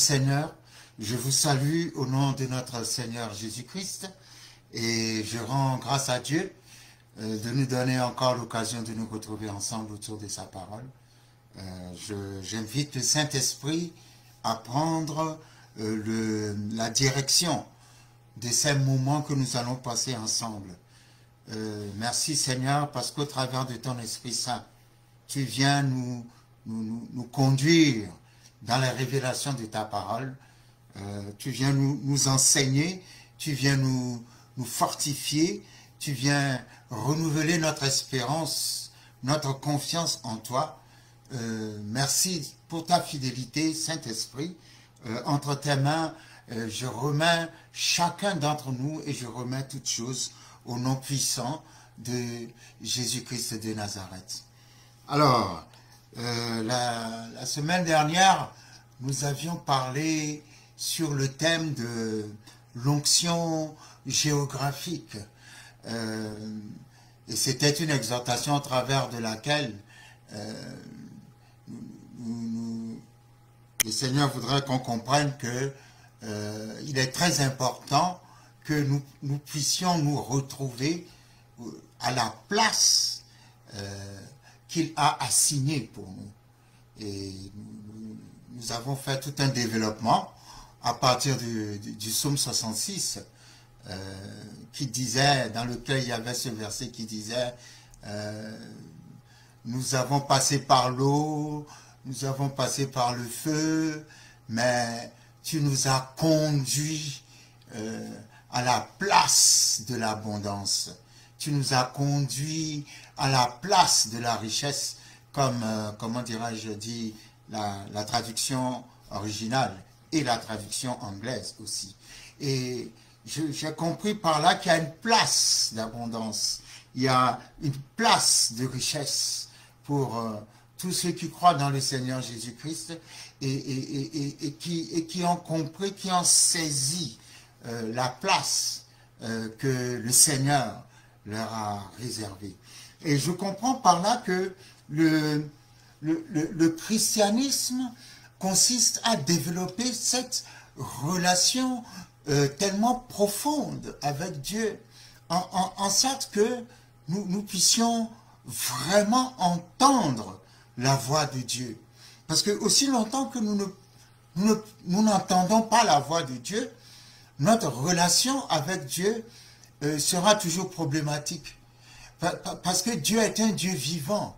Seigneur, je vous salue au nom de notre Seigneur Jésus-Christ et je rends grâce à Dieu de nous donner encore l'occasion de nous retrouver ensemble autour de sa parole. J'invite le Saint-Esprit à prendre la direction de ces moments que nous allons passer ensemble. Merci Seigneur parce qu'au travers de ton Esprit Saint, tu viens nous conduire dans la révélation de ta parole. Tu viens nous enseigner, tu viens nous fortifier, tu viens renouveler notre espérance, notre confiance en toi. Merci pour ta fidélité, Saint-Esprit. Entre tes mains, je remets chacun d'entre nous et je remets toutes choses au nom puissant de Jésus-Christ de Nazareth. Alors, la semaine dernière, nous avions parlé sur le thème de l'onction géographique. Et c'était une exhortation à travers de laquelle le Seigneur voudrait qu'on comprenne que il est très important que nous puissions nous retrouver à la place qu'il a assignée pour nous. Et nous avons fait tout un développement à partir du psaume 66 qui disait, dans lequel il y avait ce verset qui disait nous avons passé par l'eau, nous avons passé par le feu, mais tu nous as conduits à la place de l'abondance. Tu nous as conduits à la place de la richesse, comme, comment dirais-je, dit la traduction originale et la traduction anglaise aussi. Et j'ai compris par là qu'il y a une place d'abondance, il y a une place de richesse pour tous ceux qui croient dans le Seigneur Jésus-Christ et qui ont compris, qui ont saisi la place que le Seigneur leur a réservée. Et je comprends par là que le christianisme consiste à développer cette relation tellement profonde avec Dieu, en sorte que nous puissions vraiment entendre la voix de Dieu. Parce que aussi longtemps que nous n'entendons pas la voix de Dieu, notre relation avec Dieu sera toujours problématique. Parce que Dieu est un Dieu vivant.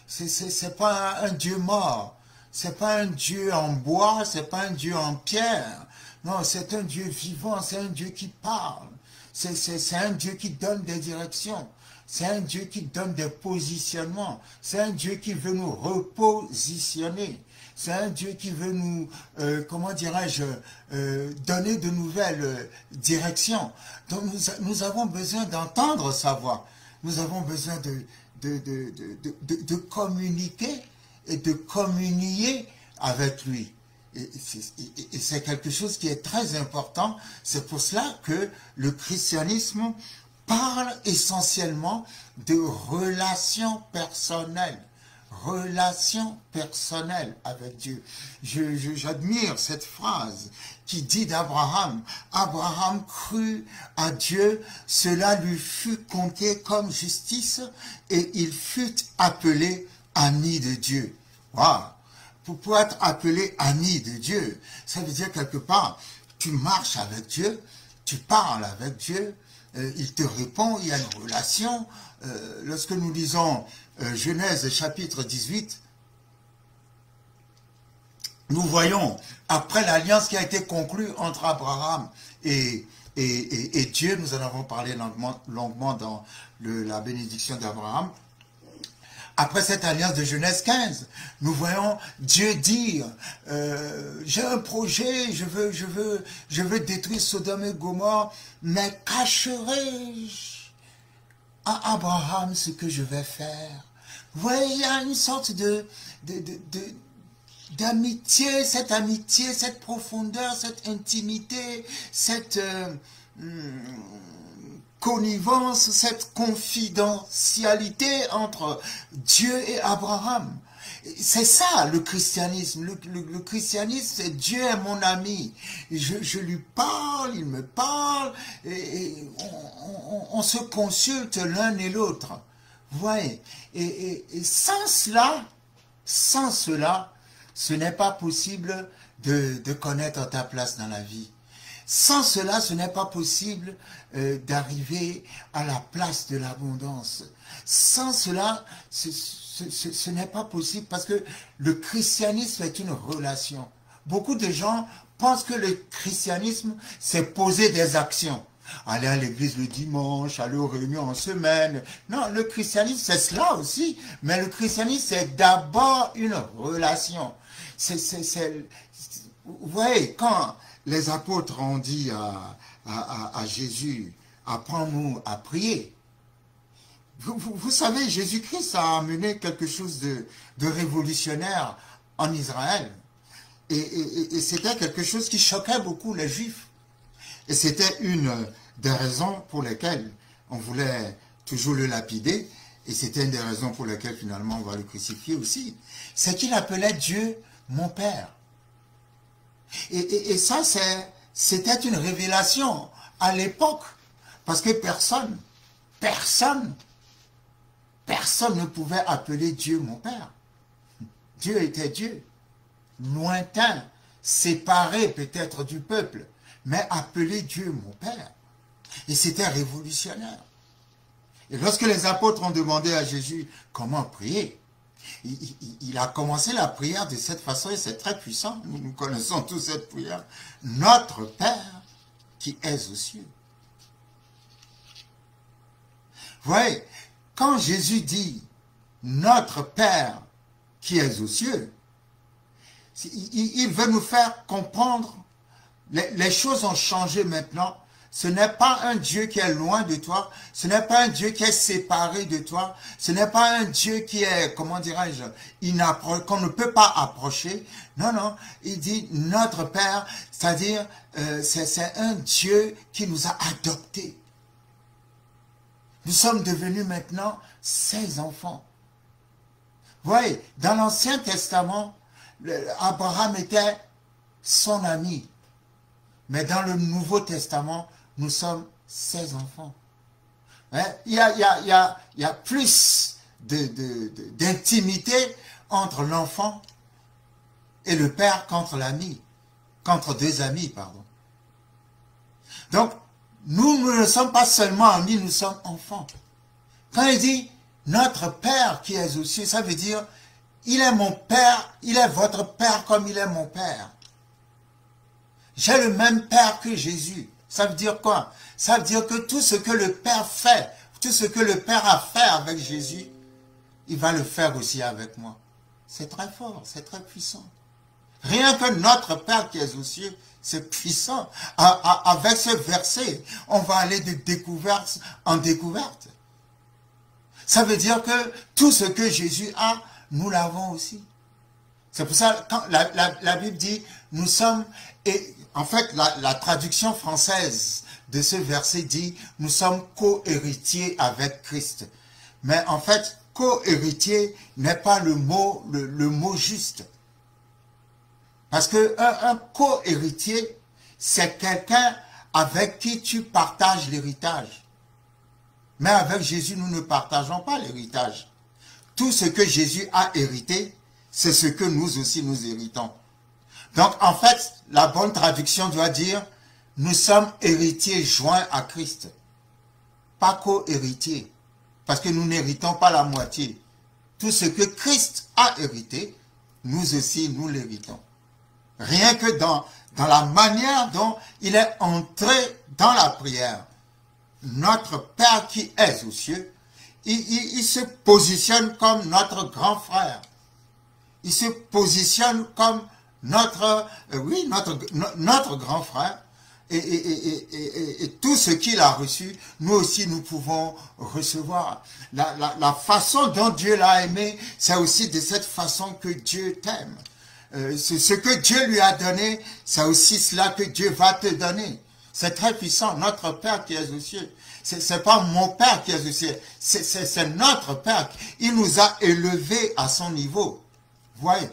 C'est pas un Dieu mort. C'est pas un Dieu en bois, c'est pas un Dieu en pierre. Non, c'est un Dieu vivant, c'est un Dieu qui parle. C'est un Dieu qui donne des directions. C'est un Dieu qui donne des positionnements. C'est un Dieu qui veut nous repositionner. C'est un Dieu qui veut nous, comment dirais-je, donner de nouvelles directions. Donc nous avons besoin d'entendre sa voix. Nous avons besoin de communiquer et de communier avec lui. Et c'est quelque chose qui est très important. C'est pour cela que le christianisme parle essentiellement de relations personnelles. Relation personnelle avec Dieu. J'admire cette phrase qui dit d'Abraham, Abraham crut à Dieu, cela lui fut compté comme justice et il fut appelé ami de Dieu. Wow. Pour être appelé ami de Dieu, ça veut dire quelque part, tu marches avec Dieu, tu parles avec Dieu, il te répond, il y a une relation. Lorsque nous lisons Genèse chapitre 18, nous voyons, après l'alliance qui a été conclue entre Abraham et Dieu, nous en avons parlé longuement dans la bénédiction d'Abraham. Après cette alliance de Genèse 15, nous voyons Dieu dire, j'ai un projet, je veux détruire Sodome et Gomorrhe, mais cacherai-je à Abraham ce que je vais faire? Vous voyez, il y a une sorte d'amitié, cette profondeur, cette intimité, cette connivence, cette confidentialité entre Dieu et Abraham. C'est ça le christianisme. Le christianisme, c'est Dieu est mon ami. Je lui parle, il me parle, et on se consulte l'un et l'autre. Vous voyez, et sans cela, ce n'est pas possible de connaître ta place dans la vie. Sans cela, ce n'est pas possible d'arriver à la place de l'abondance. Sans cela, ce n'est pas possible parce que le christianisme est une relation. Beaucoup de gens pensent que le christianisme, c'est poser des actions. Aller à l'église le dimanche, aller aux réunions en semaine. Non, le christianisme, c'est cela aussi. Mais le christianisme, c'est d'abord une relation. Vous voyez, quand les apôtres ont dit à Jésus, apprends-nous à prier. Vous savez, Jésus-Christ a amené quelque chose de révolutionnaire en Israël. Et c'était quelque chose qui choquait beaucoup les Juifs. Et c'était une des raisons pour lesquelles on voulait toujours le lapider. Et c'était une des raisons pour lesquelles finalement on va le crucifier aussi. C'est qu'il appelait Dieu mon Père. Et ça, c'était une révélation à l'époque. Parce que personne ne pouvait appeler Dieu mon Père. Dieu était Dieu, lointain, séparé peut-être du peuple, mais appeler Dieu mon Père. Et c'était révolutionnaire. Et lorsque les apôtres ont demandé à Jésus comment prier, il a commencé la prière de cette façon et c'est très puissant. Nous connaissons tous cette prière. Notre Père qui es aux cieux. Vous voyez, quand Jésus dit notre Père qui es aux cieux, il veut nous faire comprendre les choses ont changé maintenant. Ce n'est pas un Dieu qui est loin de toi. Ce n'est pas un Dieu qui est séparé de toi. Ce n'est pas un Dieu qui est, comment dirais-je, qu'on ne peut pas approcher. Non, non. Il dit notre Père, c'est-à-dire c'est un Dieu qui nous a adoptés. Nous sommes devenus maintenant ses enfants. Vous voyez, dans l'Ancien Testament, Abraham était son ami. Mais dans le Nouveau Testament, nous sommes ses enfants. Hein? Il y a plus d'intimité entre l'enfant et le père qu'entre l'ami, qu'entre deux amis, pardon. Donc, nous ne sommes pas seulement amis, nous sommes enfants. Quand il dit notre Père qui est aux cieux, ça veut dire il est mon Père, il est votre Père comme il est mon Père. J'ai le même Père que Jésus. Ça veut dire quoi? Ça veut dire que tout ce que le Père fait, tout ce que le Père a fait avec Jésus, il va le faire aussi avec moi. C'est très fort, c'est très puissant. Rien que notre Père qui est aux cieux, c'est puissant. Avec ce verset, on va aller de découverte en découverte. Ça veut dire que tout ce que Jésus a, nous l'avons aussi. C'est pour ça, quand la Bible dit, nous sommes... Et en fait, la traduction française de ce verset dit, nous sommes co-héritiers avec Christ. Mais en fait, co-héritier n'est pas le mot juste. Parce que un co-héritier, c'est quelqu'un avec qui tu partages l'héritage. Mais avec Jésus, nous ne partageons pas l'héritage. Tout ce que Jésus a hérité, c'est ce que nous aussi nous héritons. Donc, en fait, la bonne traduction doit dire, nous sommes héritiers joints à Christ. Pas co-héritiers. Parce que nous n'héritons pas la moitié. Tout ce que Christ a hérité, nous aussi, nous l'héritons. Rien que dans la manière dont il est entré dans la prière. Notre Père qui est aux cieux, il se positionne comme notre grand frère. Il se positionne comme notre grand frère. Et tout ce qu'il a reçu, nous aussi nous pouvons recevoir. La façon dont Dieu l'a aimé, c'est aussi de cette façon que Dieu t'aime. Ce que Dieu lui a donné, c'est aussi cela que Dieu va te donner. C'est très puissant. Notre Père qui est aux cieux. C'est pas mon Père qui est aux cieux. C'est notre Père. Il nous a élevés à son niveau. voyez,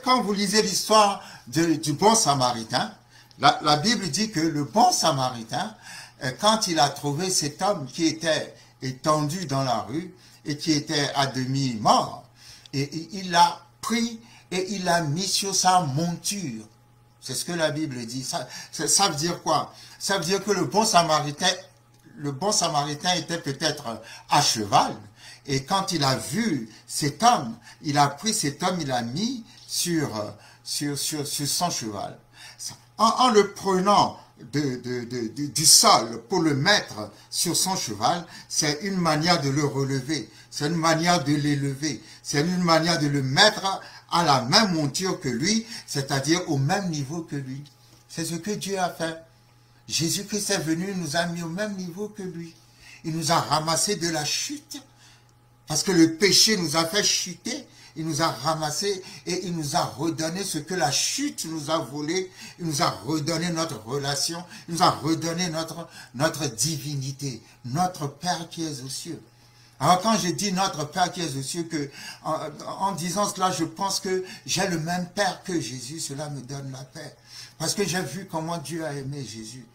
quand vous lisez l'histoire du bon Samaritain, la Bible dit que le bon Samaritain, quand il a trouvé cet homme qui était étendu dans la rue et qui était à demi mort, et il l'a pris et il l'a mis sur sa monture. C'est ce que la Bible dit. Ça veut dire quoi? Ça veut dire que le bon Samaritain était peut-être à cheval. Et quand il a vu cet homme, il a pris cet homme, il l'a mis sur son cheval. En le prenant du sol pour le mettre sur son cheval, c'est une manière de le relever, c'est une manière de l'élever, c'est une manière de le mettre à la même monture que lui, c'est-à-dire au même niveau que lui. C'est ce que Dieu a fait. Jésus-Christ est venu, il nous a mis au même niveau que lui. Il nous a ramassé de la chute, parce que le péché nous a fait chuter. Il nous a ramassé et il nous a redonné ce que la chute nous a volé. Il nous a redonné notre relation. Il nous a redonné notre divinité. Notre Père qui est aux cieux. Alors quand je dis notre Père qui est aux cieux, en disant cela, je pense que j'ai le même Père que Jésus. Cela me donne la paix. Parce que j'ai vu comment Dieu a aimé Jésus.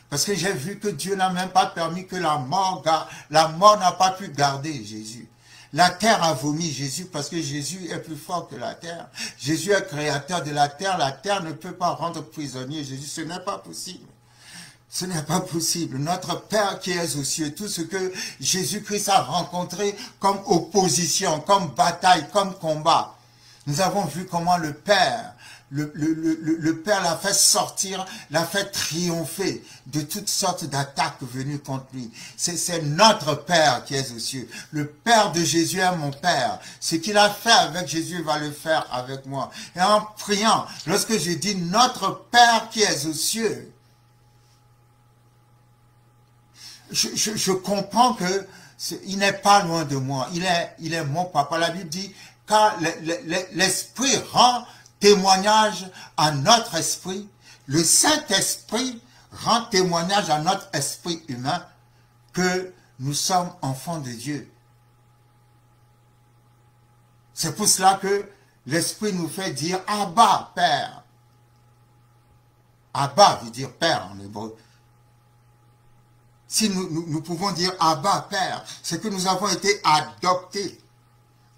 Parce que j'ai vu que Dieu n'a même pas permis que la mort n'a pas pu garder Jésus. La terre a vomi Jésus parce que Jésus est plus fort que la terre. Jésus est créateur de la terre ne peut pas rendre prisonnier Jésus. Ce n'est pas possible. Ce n'est pas possible. Notre Père qui est aux cieux, tout ce que Jésus-Christ a rencontré comme opposition, comme bataille, comme combat. Nous avons vu comment le Père l'a fait sortir, l'a fait triompher de toutes sortes d'attaques venues contre lui. C'est notre Père qui est aux cieux. Le Père de Jésus est mon Père. Ce qu'il a fait avec Jésus, il va le faire avec moi. Et en priant, lorsque je dis notre Père qui est aux cieux, je comprends que il n'est pas loin de moi. Il est mon papa. La Bible dit, car l'Esprit rend témoignage à notre esprit, le Saint-Esprit rend témoignage à notre esprit humain que nous sommes enfants de Dieu. C'est pour cela que l'Esprit nous fait dire « Abba, Père ». Abba veut dire Père en hébreu. Si nous pouvons dire « Abba, Père », c'est que nous avons été adoptés.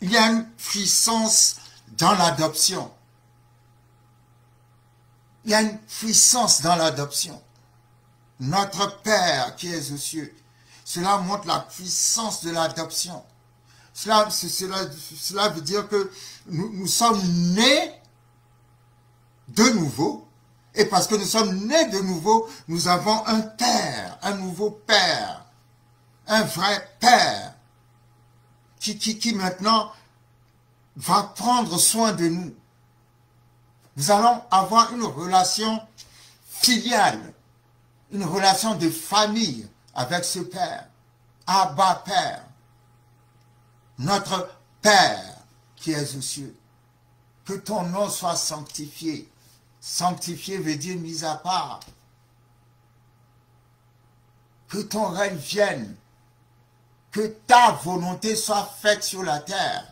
Il y a une puissance dans l'adoption. Il y a une puissance dans l'adoption. Notre Père qui est aux cieux. Cela montre la puissance de l'adoption. Cela veut dire que nous sommes nés de nouveau. Et parce que nous sommes nés de nouveau, nous avons un Père, un nouveau Père. Un vrai Père. Qui maintenant va prendre soin de nous. Nous allons avoir une relation filiale, une relation de famille avec ce Père. Abba Père, notre Père qui est aux cieux. Que ton nom soit sanctifié. Sanctifié veut dire mis à part. Que ton règne vienne. Que ta volonté soit faite sur la terre.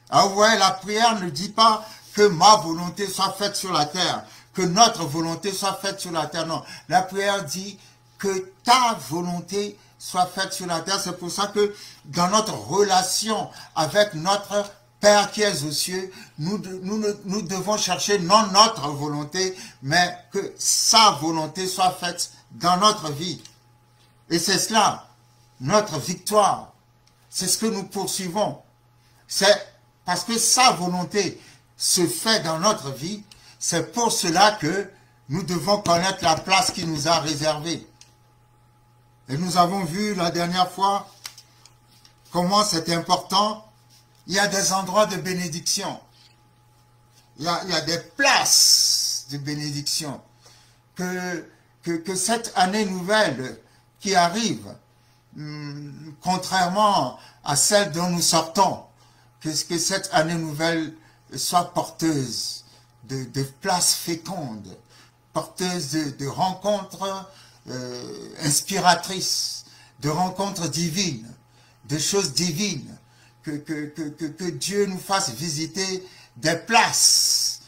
Ah ouais, la prière ne dit pas que ma volonté soit faite sur la terre, que notre volonté soit faite sur la terre. Non, la prière dit que ta volonté soit faite sur la terre. C'est pour ça que dans notre relation avec notre Père qui est aux cieux, nous devons chercher non notre volonté, mais que sa volonté soit faite dans notre vie. Et c'est cela, notre victoire. C'est ce que nous poursuivons. C'est parce que sa volonté se fait dans notre vie, c'est pour cela que nous devons connaître la place qu'il nous a réservée. Et nous avons vu la dernière fois comment c'est important. Il y a des endroits de bénédiction. Il y a des places de bénédiction. Que cette année nouvelle qui arrive, contrairement à celle dont nous sortons, que cette année nouvelle soit porteuse de places fécondes, porteuse de rencontres inspiratrices, de rencontres divines, de choses divines, que Dieu nous fasse visiter des places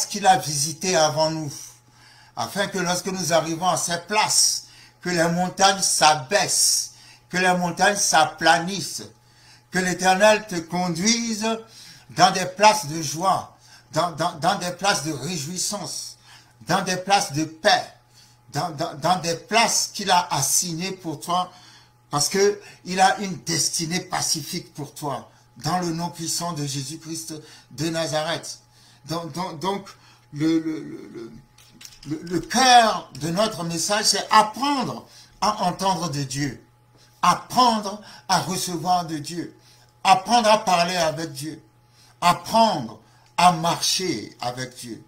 qu'il a visitées avant nous, afin que lorsque nous arrivons à ces places, que les montagnes s'abaissent, que les montagnes s'aplanissent, que l'Éternel te conduise dans des places de joie, dans des places de réjouissance, dans des places de paix, dans des places qu'il a assignées pour toi, parce qu'il a une destinée pacifique pour toi, dans le nom puissant de Jésus-Christ de Nazareth. Donc le cœur de notre message, c'est apprendre à entendre de Dieu, apprendre à recevoir de Dieu, apprendre à parler avec Dieu, apprendre à marcher avec Dieu,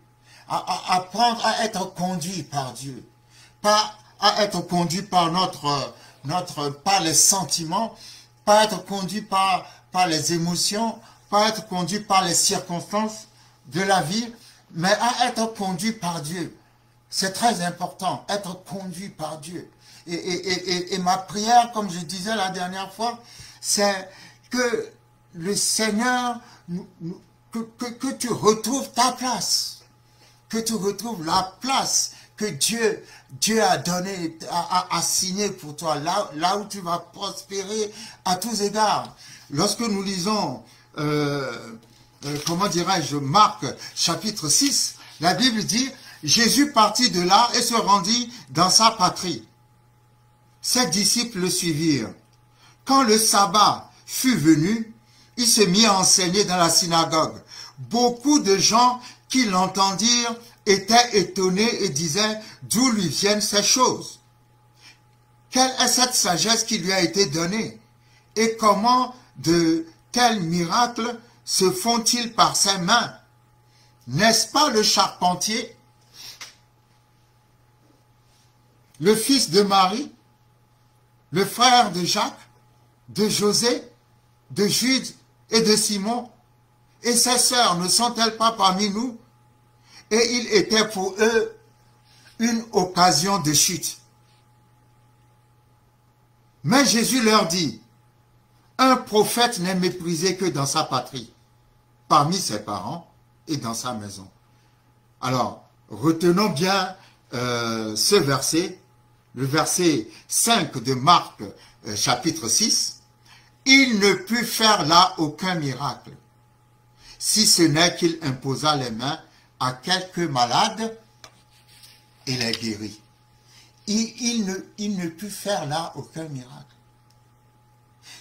apprendre à être conduit par Dieu, pas à être conduit par par les sentiments, pas être conduit par les émotions, pas être conduit par les circonstances de la vie, mais à être conduit par Dieu. C'est très important, être conduit par Dieu. Et ma prière, comme je disais la dernière fois, c'est que le Seigneur, que tu retrouves ta place, que tu retrouves la place que Dieu a donné, a assigné pour toi, là où tu vas prospérer à tous égards. Lorsque nous lisons, comment dirais-je, Marc chapitre 6, la Bible dit, Jésus partit de là et se rendit dans sa patrie. Ses disciples le suivirent. Quand le sabbat fut venu, il se mit à enseigner dans la synagogue. Beaucoup de gens qui l'entendirent étaient étonnés et disaient d'où lui viennent ces choses. Quelle est cette sagesse qui lui a été donnée? Et comment de tels miracles se font-ils par ses mains? N'est-ce pas le charpentier, le fils de Marie, le frère de Jacques, de José, de Jude et de Simon? Et ses sœurs ne sont-elles pas parmi nous? Et il était pour eux une occasion de chute. Mais Jésus leur dit, un prophète n'est méprisé que dans sa patrie, parmi ses parents et dans sa maison. Alors, retenons bien ce verset, le verset 5 de Marc, chapitre 6. Il ne put faire là aucun miracle, si ce n'est qu'il imposa les mains à quelques malades et les guérit. Il ne put faire là aucun miracle.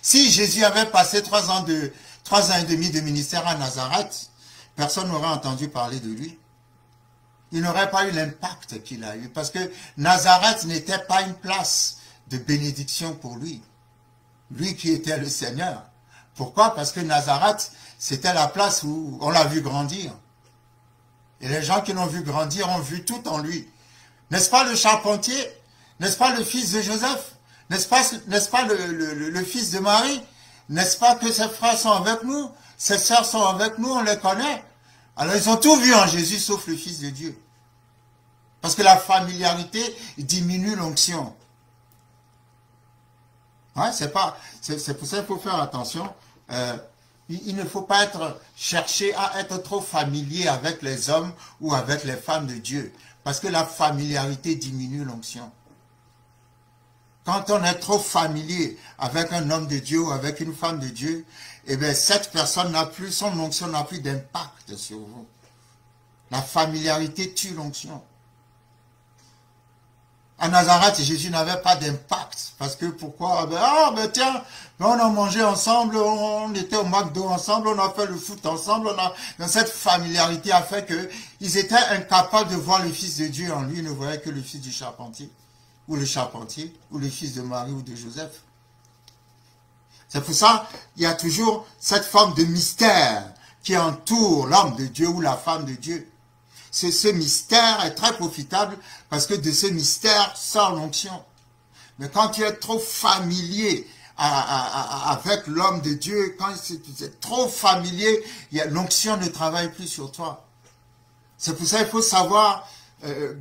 Si Jésus avait passé 3 ans et demi de ministère à Nazareth, personne n'aurait entendu parler de lui. Il n'aurait pas eu l'impact qu'il a eu, parce que Nazareth n'était pas une place de bénédiction pour lui. Lui qui était le Seigneur. Pourquoi? Parce que Nazareth, c'était la place où on l'a vu grandir. Et les gens qui l'ont vu grandir ont vu tout en lui. N'est-ce pas le charpentier? N'est-ce pas le fils de Joseph? N'est-ce pas le fils de Marie? N'est-ce pas que ses frères sont avec nous? Ses sœurs sont avec nous, on les connaît. Alors ils ont tout vu en Jésus sauf le Fils de Dieu. Parce que la familiarité diminue l'onction. Ouais, c'est pour ça qu'il faut faire attention. Il ne faut pas chercher à être trop familier avec les hommes ou avec les femmes de Dieu. Parce que la familiarité diminue l'onction. Quand on est trop familier avec un homme de Dieu ou avec une femme de Dieu, eh bien, cette personne n'a plus, son onction n'a plus d'impact sur vous. La familiarité tue l'onction. À Nazareth, Jésus n'avait pas d'impact. Parce que pourquoi? Tiens, on a mangé ensemble, on était au McDo ensemble, on a fait le foot ensemble. Dans cette familiarité a fait qu'ils étaient incapables de voir le Fils de Dieu en lui. Ils ne voyaient que le fils du charpentier, ou le charpentier, ou le fils de Marie ou de Joseph. C'est pour ça qu'il y a toujours cette forme de mystère qui entoure l'homme de Dieu ou la femme de Dieu. Ce mystère est très profitable parce que de ce mystère sort l'onction. Mais quand tu es trop familier avec l'homme de Dieu, quand tu es trop familier, l'onction ne travaille plus sur toi. C'est pour ça qu'il faut savoir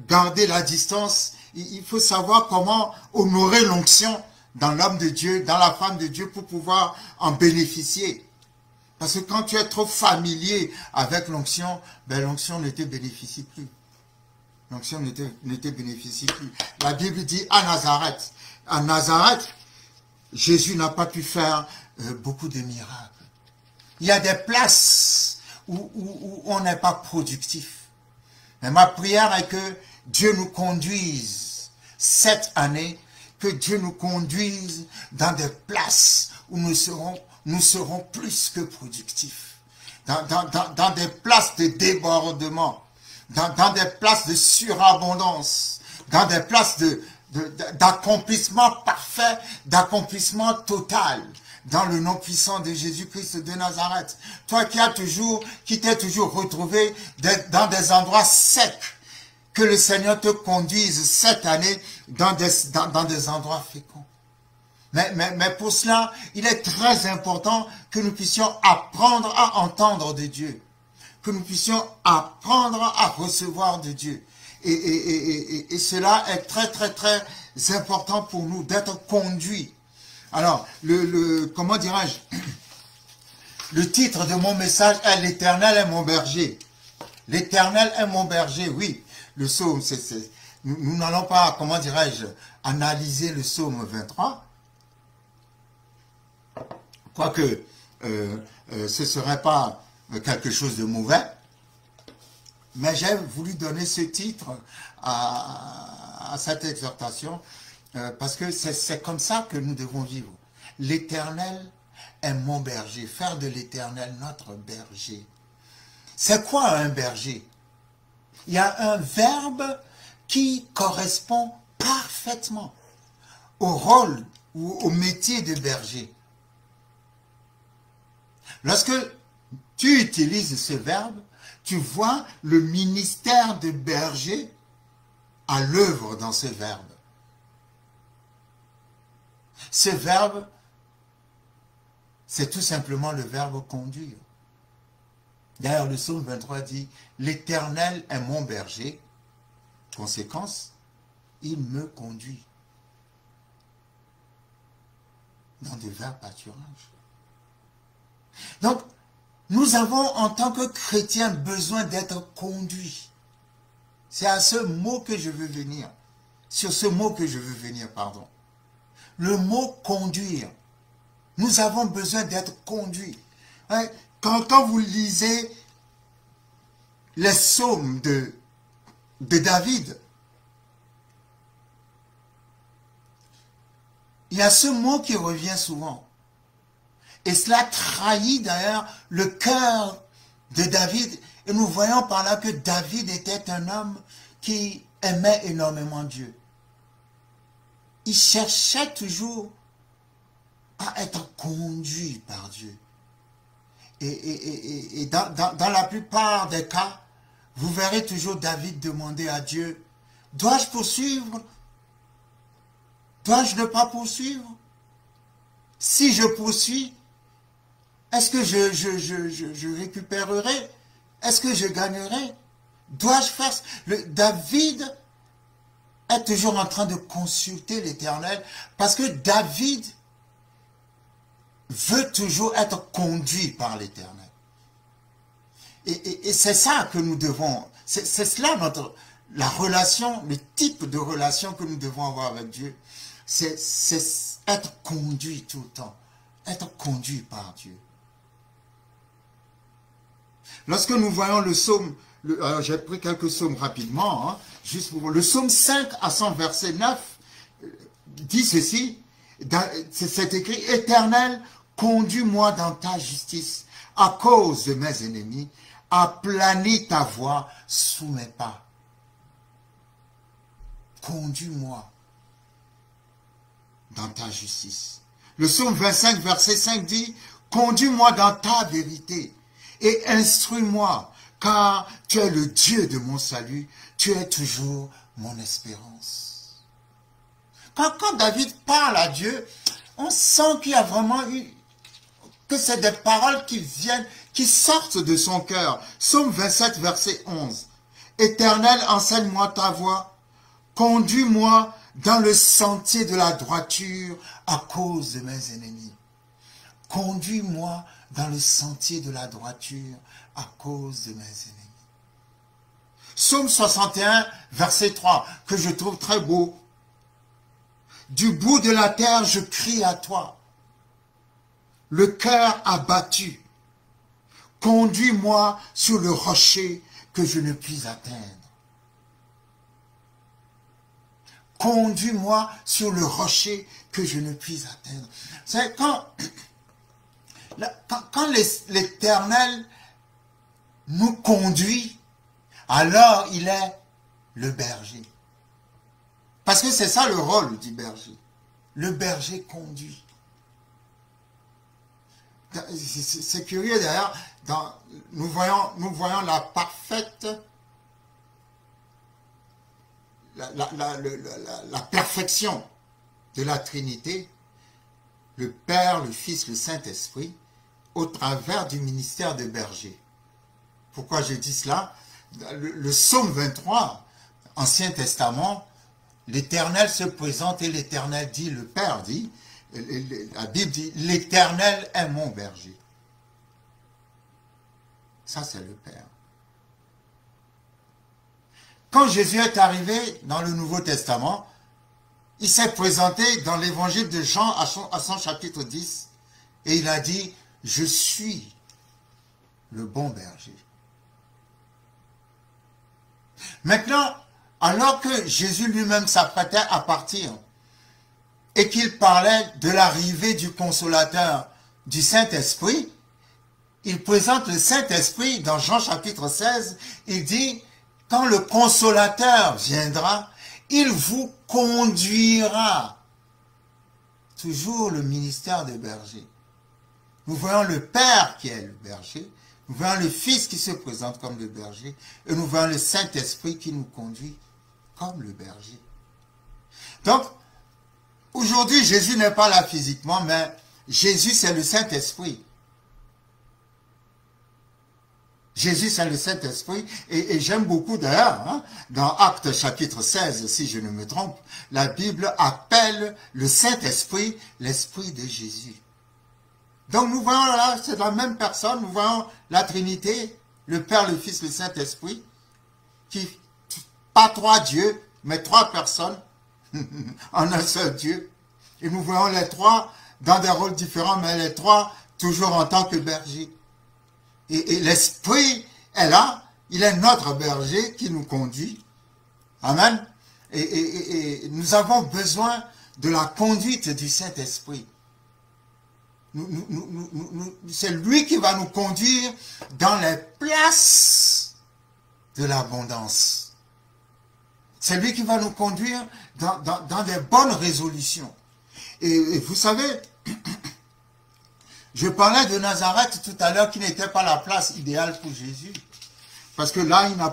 garder la distance. Il faut savoir comment honorer l'onction dans l'homme de Dieu, dans la femme de Dieu pour pouvoir en bénéficier. Parce que quand tu es trop familier avec l'onction, ben l'onction ne te bénéficie plus. L'onction ne te bénéficie plus. La Bible dit à Nazareth, Jésus n'a pas pu faire beaucoup de miracles. Il y a des places où on n'est pas productif. Mais ma prière est que Dieu nous conduise cette année, que Dieu nous conduise dans des places où nous serons plus que productifs. Dans des places de débordement, dans des places de surabondance, dans des places d'accomplissement parfait, d'accomplissement total, dans le nom puissant de Jésus-Christ de Nazareth. Toi qui t'es toujours retrouvé dans des endroits secs, que le Seigneur te conduise cette année dans des endroits féconds. Mais pour cela, il est très important que nous puissions apprendre à entendre de Dieu, que nous puissions apprendre à recevoir de Dieu. Et cela est très, très, très important pour nous d'être conduits. Alors, comment dirais-je? Le titre de mon message est « L'Éternel est mon berger ». L'Éternel est mon berger, oui. Le psaume, nous n'allons pas, comment dirais-je, analyser le psaume 23. Quoique, ce ne serait pas quelque chose de mauvais. Mais j'ai voulu donner ce titre à cette exhortation parce que c'est comme ça que nous devons vivre. L'Éternel est mon berger. Faire de l'Éternel notre berger. C'est quoi un berger? Il y a un verbe qui correspond parfaitement au rôle ou au métier de berger. Lorsque tu utilises ce verbe, tu vois le ministère de berger à l'œuvre dans ce verbe. Ce verbe, c'est tout simplement le verbe conduire. D'ailleurs, le psaume 23 dit « L'Éternel est mon berger ». Conséquence, il me conduit dans des verts pâturages. Donc, nous avons en tant que chrétiens besoin d'être conduits. C'est à ce mot que je veux venir. Sur ce mot que je veux venir, pardon. Le mot conduire. Nous avons besoin d'être conduits. Hein? Quand vous lisez les psaumes de David, il y a ce mot qui revient souvent. Et cela trahit d'ailleurs le cœur de David. Et nous voyons par là que David était un homme qui aimait énormément Dieu. Il cherchait toujours à être conduit par Dieu. Et dans la plupart des cas, vous verrez toujours David demander à Dieu, dois-je poursuivre? Dois-je ne pas poursuivre? Si je poursuis, est-ce que je récupérerai? Est-ce que je gagnerai? Dois-je faire... David est toujours en train de consulter l'Éternel parce que David veut toujours être conduit par l'Éternel. Et c'est ça que nous devons... C'est cela la relation, le type de relation que nous devons avoir avec Dieu. C'est être conduit tout le temps. Être conduit par Dieu. Lorsque nous voyons le psaume, j'ai pris quelques psaumes rapidement, hein, juste pour le psaume 5 à 100 verset 9, dit ceci, c'est écrit, « Éternel, conduis-moi dans ta justice, à cause de mes ennemis, aplanis ta voie sous mes pas. » Conduis-moi dans ta justice. Le psaume 25 verset 5 dit, « Conduis-moi dans ta vérité. » Et instruis-moi, car tu es le Dieu de mon salut, tu es toujours mon espérance. Quand David parle à Dieu, on sent qu'il y a vraiment que c'est des paroles qui viennent, qui sortent de son cœur. Psaume 27, verset 11. Éternel, enseigne-moi ta voie, conduis-moi dans le sentier de la droiture à cause de mes ennemis. Conduis-moi dans le sentier de la droiture à cause de mes ennemis. Psaume 61, verset 3, que je trouve très beau. Du bout de la terre, je crie à toi, le cœur abattu. Conduis-moi sur le rocher que je ne puis atteindre. Conduis-moi sur le rocher que je ne puis atteindre. C'est quand l'Éternel nous conduit, alors il est le berger. Parce que c'est ça le rôle du berger. Le berger conduit. C'est curieux d'ailleurs, nous voyons la parfaite, la perfection de la Trinité, le Père, le Fils, le Saint-Esprit, au travers du ministère de berger. Pourquoi je dis cela? Le psaume 23, Ancien Testament, l'Éternel se présente et l'Éternel dit, le Père dit, la Bible dit, l'Éternel est mon berger. Ça, c'est le Père. Quand Jésus est arrivé dans le Nouveau Testament, il s'est présenté dans l'évangile de Jean à son chapitre 10 et il a dit, je suis le bon berger. Maintenant, alors que Jésus lui-même s'apprêtait à partir et qu'il parlait de l'arrivée du Consolateur, du Saint-Esprit, il présente le Saint-Esprit dans Jean chapitre 16, il dit, quand le Consolateur viendra, il vous conduira. Toujours le ministère des bergers. Nous voyons le Père qui est le berger, nous voyons le Fils qui se présente comme le berger, et nous voyons le Saint-Esprit qui nous conduit comme le berger. Donc, aujourd'hui, Jésus n'est pas là physiquement, mais Jésus, c'est le Saint-Esprit. Jésus, c'est le Saint-Esprit, et j'aime beaucoup d'ailleurs, hein, dans Actes chapitre 16, si je ne me trompe, la Bible appelle le Saint-Esprit l'Esprit de Jésus. Donc nous voyons là, c'est la même personne, nous voyons la Trinité, le Père, le Fils, le Saint-Esprit, qui, pas trois dieux, mais trois personnes, en un seul Dieu. Et nous voyons les trois dans des rôles différents, mais les trois toujours en tant que berger. Et l'Esprit est là, il est notre berger qui nous conduit. Amen. Et nous avons besoin de la conduite du Saint-Esprit. C'est lui qui va nous conduire dans les places de l'abondance. C'est lui qui va nous conduire dans des bonnes résolutions. Et vous savez, je parlais de Nazareth tout à l'heure qui n'était pas la place idéale pour Jésus. Parce que là, il n'a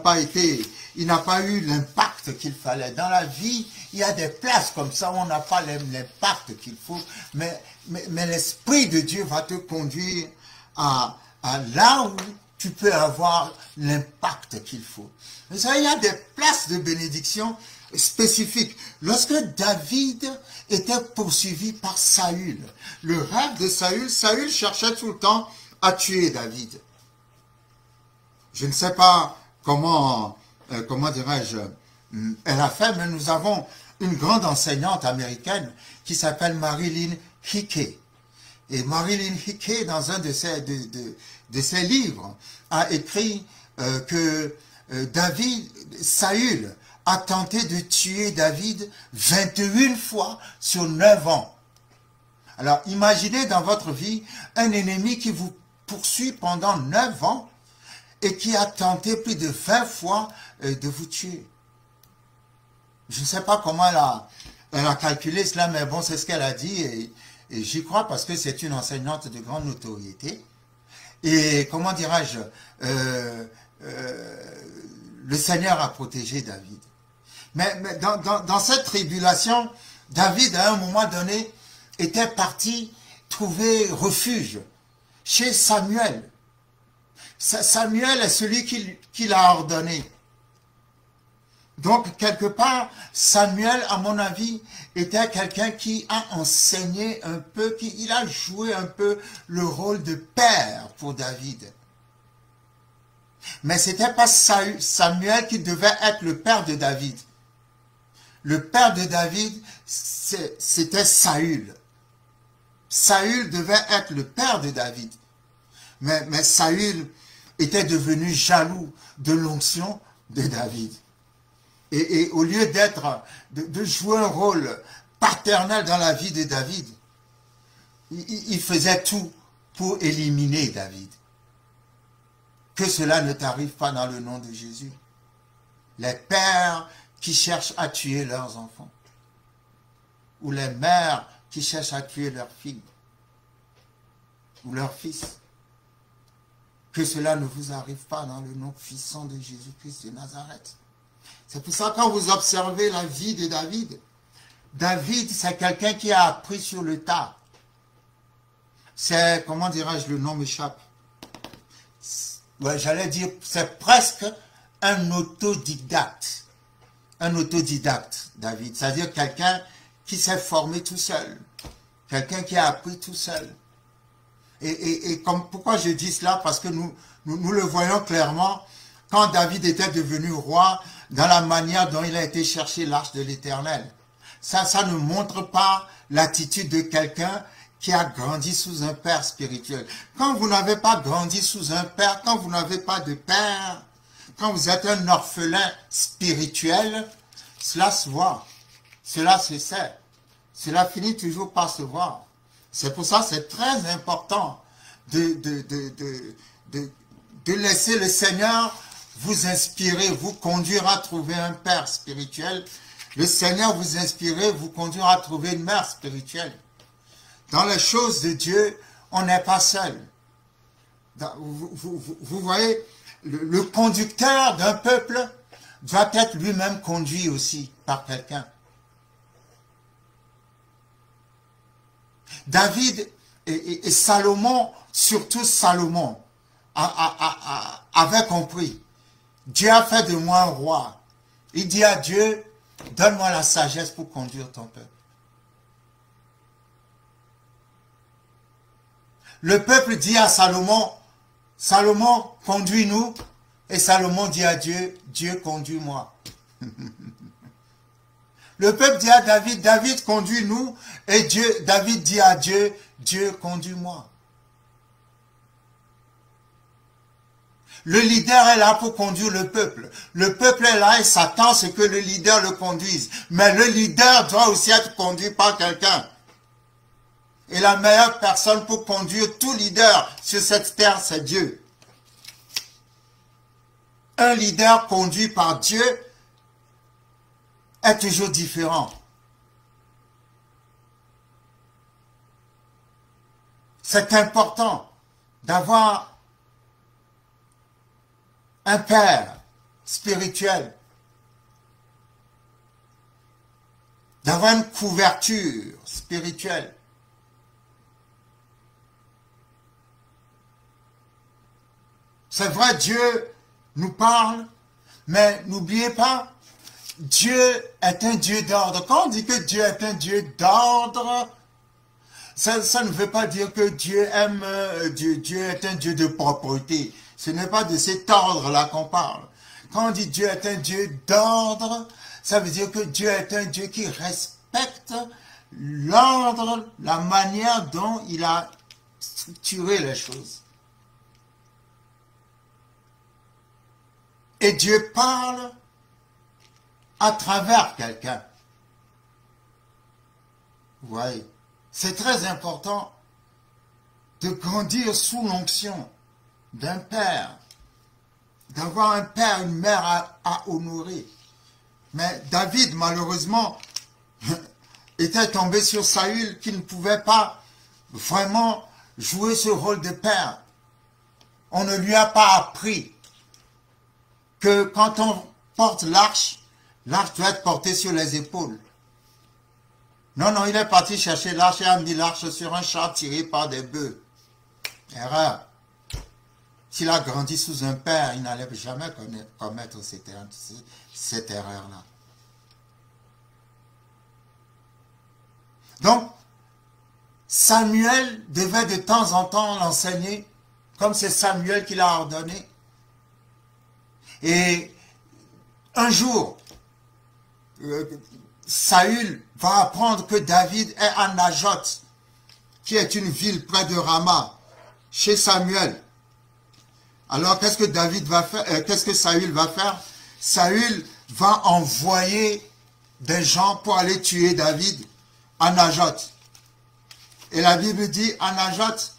pas eu l'impact qu'il fallait. Dans la vie, il y a des places comme ça où on n'a pas l'impact qu'il faut. Mais l'Esprit de Dieu va te conduire à là où tu peux avoir l'impact qu'il faut. Vous savez, il y a des places de bénédiction spécifiques. Lorsque David était poursuivi par Saül, le rêve de Saül cherchait tout le temps à tuer David. Je ne sais pas comment dirais-je, elle a fait, mais nous avons une grande enseignante américaine qui s'appelle Marilyn Hickey. Et Marilyn Hickey, dans un de ses livres, a écrit que Saül a tenté de tuer David 21 fois sur 9 ans. Alors, imaginez dans votre vie un ennemi qui vous poursuit pendant 9 ans et qui a tenté plus de 20 fois de vous tuer. Je ne sais pas comment elle a calculé cela, mais bon, c'est ce qu'elle a dit et j'y crois parce que c'est une enseignante de grande notoriété. Et comment dirais-je, le Seigneur a protégé David. Mais dans cette tribulation, David, à un moment donné, était parti trouver refuge chez Samuel. Samuel est celui qui l'a ordonné Donc, quelque part, Samuel, à mon avis, était quelqu'un qui a enseigné un peu, il a joué un peu le rôle de père pour David. Mais c'était pas Samuel qui devait être le père de David. Le père de David, c'était Saül. Saül devait être le père de David. Mais Saül était devenu jaloux de l'onction de David. Et au lieu de jouer un rôle paternel dans la vie de David, il faisait tout pour éliminer David. Que cela ne t'arrive pas dans le nom de Jésus. Les pères qui cherchent à tuer leurs enfants, ou les mères qui cherchent à tuer leurs filles, ou leurs fils. Que cela ne vous arrive pas dans le nom puissant de Jésus-Christ de Nazareth. C'est pour ça que quand vous observez la vie de David, David, c'est quelqu'un qui a appris sur le tas. C'est, comment dirais-je, le nom m'échappe. Ouais, j'allais dire, c'est presque un autodidacte. Un autodidacte, David. C'est-à-dire quelqu'un qui s'est formé tout seul. Quelqu'un qui a appris tout seul. Et pourquoi je dis cela? Parce que nous le voyons clairement quand David était devenu roi, dans la manière dont il a été chercher l'arche de l'Éternel. Ça ne montre pas l'attitude de quelqu'un qui a grandi sous un père spirituel. Quand vous n'avez pas grandi sous un père, quand vous n'avez pas de père, quand vous êtes un orphelin spirituel, cela se voit, cela se sait, cela finit toujours par se voir. C'est pour ça que c'est très important de laisser le Seigneur vous inspirer, vous conduire à trouver un père spirituel. Le Seigneur vous inspirer, vous conduire à trouver une mère spirituelle. Dans les choses de Dieu, on n'est pas seul. Vous voyez, le conducteur d'un peuple doit être lui-même conduit aussi par quelqu'un. David et Salomon, surtout Salomon, avait compris. Dieu a fait de moi un roi. Il dit à Dieu, donne-moi la sagesse pour conduire ton peuple. Le peuple dit à Salomon, Salomon, conduis-nous. Et Salomon dit à Dieu, Dieu, conduis-moi. Le peuple dit à David, David, conduis-nous. Et David dit à Dieu, Dieu, conduis-moi. Le leader est là pour conduire le peuple. Le peuple est là et s'attend à ce que le leader le conduise. Mais le leader doit aussi être conduit par quelqu'un. Et la meilleure personne pour conduire tout leader sur cette terre, c'est Dieu. Un leader conduit par Dieu est toujours différent. C'est important d'avoir un père spirituel, d'avoir une couverture spirituelle. C'est vrai, Dieu nous parle, mais n'oubliez pas, Dieu est un Dieu d'ordre. Quand on dit que Dieu est un Dieu d'ordre, ça ne veut pas dire que Dieu aime, Dieu est un Dieu de propreté. Ce n'est pas de cet ordre-là qu'on parle. Quand on dit Dieu est un Dieu d'ordre, ça veut dire que Dieu est un Dieu qui respecte l'ordre, la manière dont il a structuré les choses. Et Dieu parle à travers quelqu'un. Vous voyez, c'est très important de grandir sous l'onction d'un père, d'avoir un père, une mère à honorer. Mais David, malheureusement, était tombé sur Saül qui ne pouvait pas vraiment jouer ce rôle de père. On ne lui a pas appris que quand on porte l'arche doit être portée sur les épaules. Non, non, il est parti chercher l'arche et a mis l'arche sur un char tiré par des bœufs. Erreur. S'il a grandi sous un père, il n'allait jamais commettre cette erreur-là. Donc, Samuel devait de temps en temps l'enseigner, comme c'est Samuel qui l'a ordonné. Et un jour, Saül va apprendre que David est à Najoth, qui est une ville près de Rama, chez Samuel. Alors, qu'est-ce que David va faire? Qu'est-ce que Saül va faire? Saül va envoyer des gens pour aller tuer David à Najoth. Et la Bible dit, à Najoth,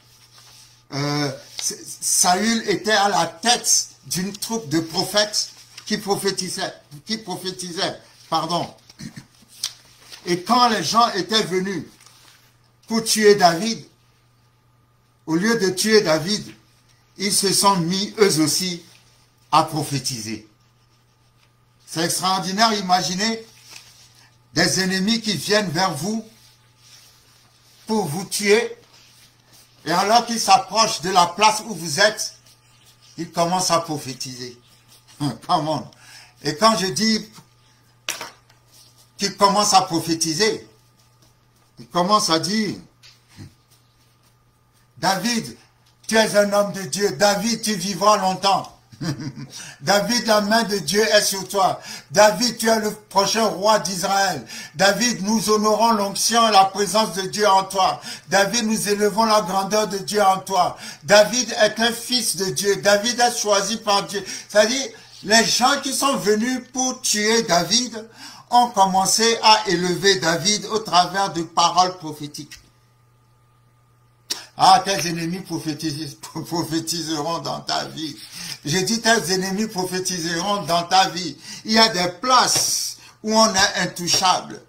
Saül était à la tête d'une troupe de prophètes qui prophétisaient. Et quand les gens étaient venus pour tuer David, au lieu de tuer David, ils se sont mis eux aussi à prophétiser. C'est extraordinaire, imaginez des ennemis qui viennent vers vous pour vous tuer, et alors qu'ils s'approchent de la place où vous êtes, ils commencent à prophétiser. Comment? Et quand je dis qu'ils commencent à prophétiser, ils commencent à dire, David, tu es un homme de Dieu. David, tu vivras longtemps. David, la main de Dieu est sur toi. David, tu es le prochain roi d'Israël. David, nous honorons l'onction et la présence de Dieu en toi. David, nous élevons la grandeur de Dieu en toi. David est un fils de Dieu. David est choisi par Dieu. C'est-à-dire, les gens qui sont venus pour tuer David ont commencé à élever David au travers de paroles prophétiques. Ah, tes ennemis prophétiseront dans ta vie. J'ai dit, tes ennemis prophétiseront dans ta vie. Il y a des places où on est intouchable.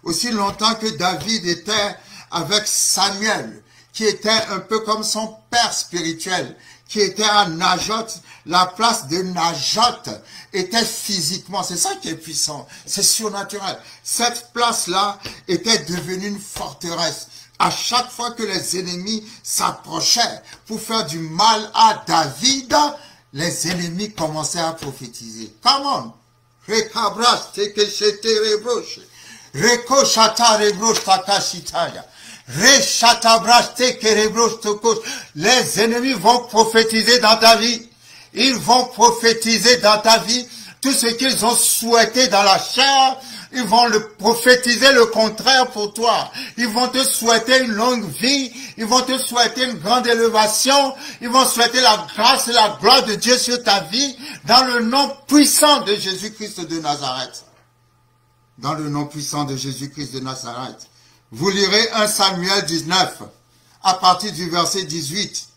Aussi longtemps que David était avec Samuel, qui était un peu comme son père spirituel, qui était à Najoth, la place de Najoth était physiquement, c'est ça qui est puissant, c'est surnaturel. Cette place-là était devenue une forteresse. À chaque fois que les ennemis s'approchaient pour faire du mal à David, les ennemis commençaient à prophétiser. Come on. Les ennemis vont prophétiser dans ta vie. Ils vont prophétiser dans ta vie tout ce qu'ils ont souhaité dans la chair. Ils vont le prophétiser le contraire pour toi. Ils vont te souhaiter une longue vie. Ils vont te souhaiter une grande élévation. Ils vont souhaiter la grâce et la gloire de Dieu sur ta vie dans le nom puissant de Jésus-Christ de Nazareth. Dans le nom puissant de Jésus-Christ de Nazareth. Vous lirez 1 Samuel 19 à partir du verset 18.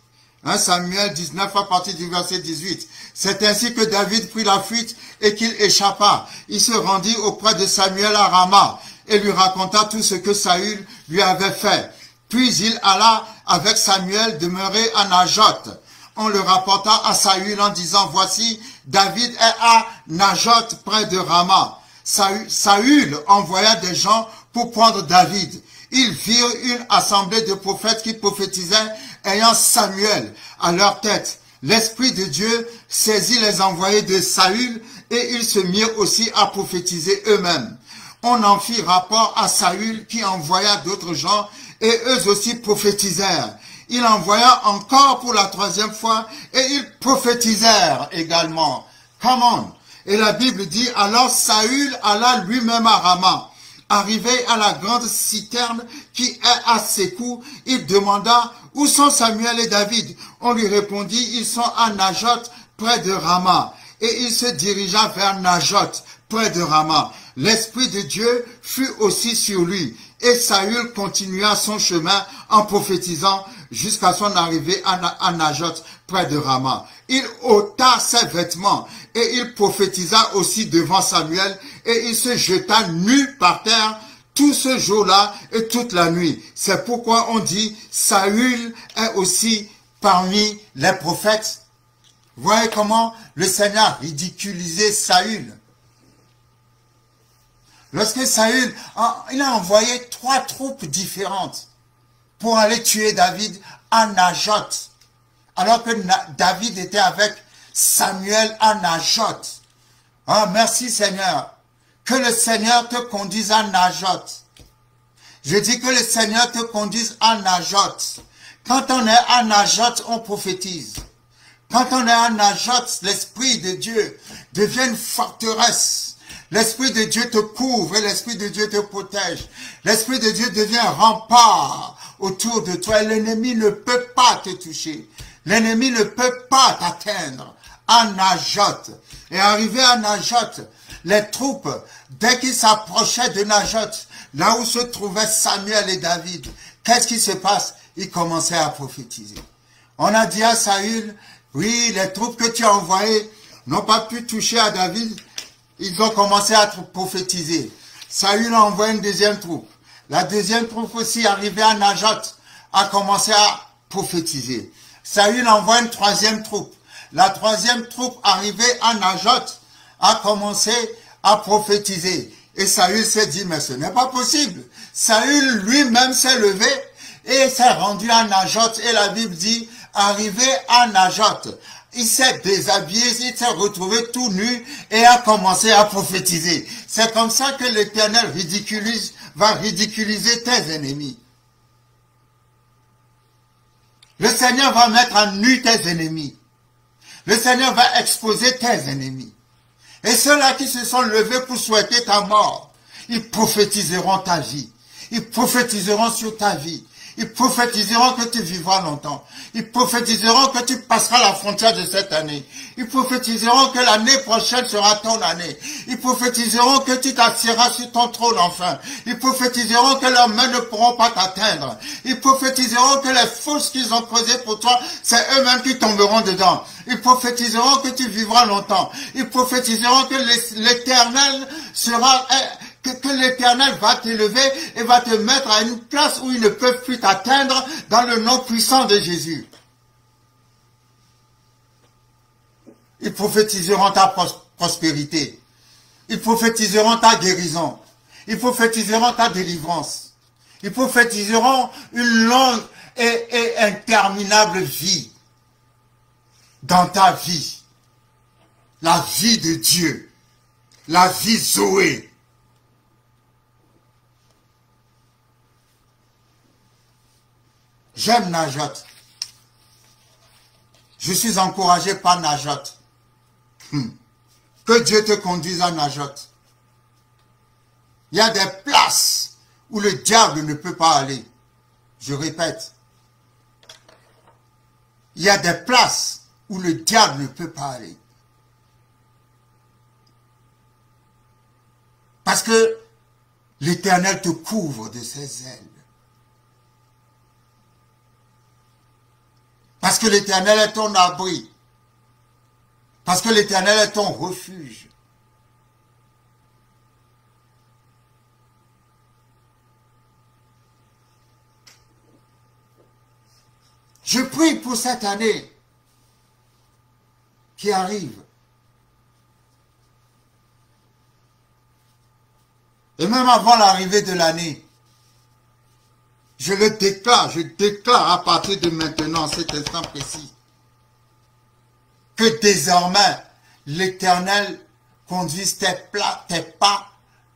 1 Samuel 19 à partir du verset 18. C'est ainsi que David prit la fuite et qu'il échappa. Il se rendit auprès de Samuel à Rama et lui raconta tout ce que Saül lui avait fait. Puis il alla avec Samuel demeurer à Najoth. On le rapporta à Saül en disant, voici, David est à Najoth près de Rama. Saül envoya des gens pour prendre David. Ils virent une assemblée de prophètes qui prophétisaient, ayant Samuel à leur tête. L'Esprit de Dieu saisit les envoyés de Saül et ils se mirent aussi à prophétiser eux-mêmes. On en fit rapport à Saül qui envoya d'autres gens et eux aussi prophétisèrent. Il envoya encore pour la troisième fois et ils prophétisèrent également. Come on. Et la Bible dit, alors Saül alla lui-même à Rama. Arrivé à la grande citerne qui est à Sékou, il demanda, où sont Samuel et David? On lui répondit, ils sont à Najoth, près de Rama. Et il se dirigea vers Najoth, près de Rama. L'Esprit de Dieu fut aussi sur lui. Et Saül continua son chemin en prophétisant jusqu'à son arrivée à Najoth, près de Rama. Il ôta ses vêtements et il prophétisa aussi devant Samuel et il se jeta nu par terre tout ce jour-là et toute la nuit. C'est pourquoi on dit Saül est aussi parmi les prophètes. Voyez comment le Seigneur ridiculisait Saül. Lorsque Saül, il a envoyé 3 troupes différentes pour aller tuer David à Najoth. Alors que David était avec Samuel à Najot. Ah, merci Seigneur. Que le Seigneur te conduise à Najot. Je dis que le Seigneur te conduise à Najot. Quand on est à Najot, on prophétise. Quand on est à Najot, l'Esprit de Dieu devient une forteresse. L'Esprit de Dieu te couvre et l'Esprit de Dieu te protège. L'Esprit de Dieu devient un rempart autour de toi et l'ennemi ne peut pas te toucher. L'ennemi ne peut pas t'atteindre. À Najot. Et arrivé à Najot, les troupes, dès qu'ils s'approchaient de Najot, là où se trouvaient Samuel et David, qu'est-ce qui se passe? Ils commençaient à prophétiser. On a dit à Saül, oui, les troupes que tu as envoyées n'ont pas pu toucher à David. Ils ont commencé à prophétiser. Saül a envoyé une deuxième troupe. La deuxième troupe aussi, arrivée à Najot, a commencé à prophétiser. Saül envoie une troisième troupe. La troisième troupe, arrivée à Najot, a commencé à prophétiser. Et Saül s'est dit, mais ce n'est pas possible. Saül lui-même s'est levé et s'est rendu à Najot. Et la Bible dit, arrivé à Najot, il s'est déshabillé, il s'est retrouvé tout nu et a commencé à prophétiser. C'est comme ça que l'Éternel va ridiculiser tes ennemis. Le Seigneur va mettre à nu tes ennemis. Le Seigneur va exposer tes ennemis. Et ceux-là qui se sont levés pour souhaiter ta mort, ils prophétiseront ta vie. Ils prophétiseront sur ta vie. Ils prophétiseront que tu vivras longtemps. Ils prophétiseront que tu passeras la frontière de cette année. Ils prophétiseront que l'année prochaine sera ton année. Ils prophétiseront que tu t'assieras sur ton trône enfin. Ils prophétiseront que leurs mains ne pourront pas t'atteindre. Ils prophétiseront que les fausses qu'ils ont creusées pour toi, c'est eux-mêmes qui tomberont dedans. Ils prophétiseront que tu vivras longtemps. Ils prophétiseront que l'Éternel sera... que l'Éternel va t'élever et va te mettre à une place où ils ne peuvent plus t'atteindre dans le nom puissant de Jésus. Ils prophétiseront ta prospérité. Ils prophétiseront ta guérison. Ils prophétiseront ta délivrance. Ils prophétiseront une longue et interminable vie dans ta vie. La vie de Dieu. La vie Zoé. J'aime Najot. Je suis encouragé par Najot. Que Dieu te conduise à Najot. Il y a des places où le diable ne peut pas aller. Je répète. Il y a des places où le diable ne peut pas aller. Parce que l'Éternel te couvre de ses ailes. Parce que l'Éternel est ton abri. Parce que l'Éternel est ton refuge. Je prie pour cette année qui arrive. Et même avant l'arrivée de l'année, je déclare à partir de maintenant, cet instant précis, que désormais, l'Éternel conduise tes pas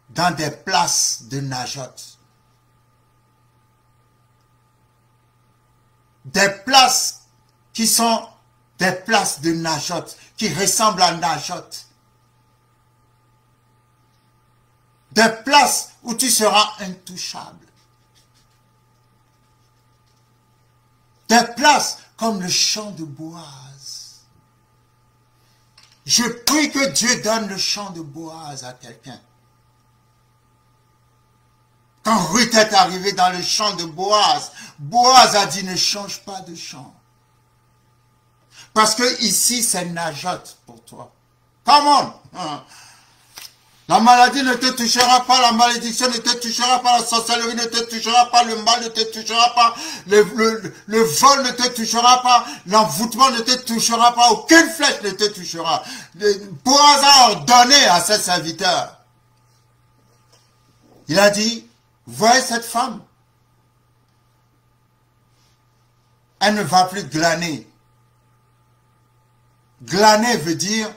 dans des places de Najot. Des places qui sont des places de Najot, qui ressemblent à Najot. Des places où tu seras intouchable. Des places comme le champ de Boaz. Je prie que Dieu donne le champ de Boaz à quelqu'un. Quand Ruth est arrivée dans le champ de Boaz, Boaz a dit ne change pas de champ. Parce que ici c'est Najot pour toi. Come on! La maladie ne te touchera pas, la malédiction ne te touchera pas, la sorcellerie ne te touchera pas, le mal ne te touchera pas, le vol ne te touchera pas, l'envoûtement ne te touchera pas, aucune flèche ne te touchera. Boaz a ordonné à ses serviteurs. Il a dit, voyez cette femme, elle ne va plus glaner Glaner veut dire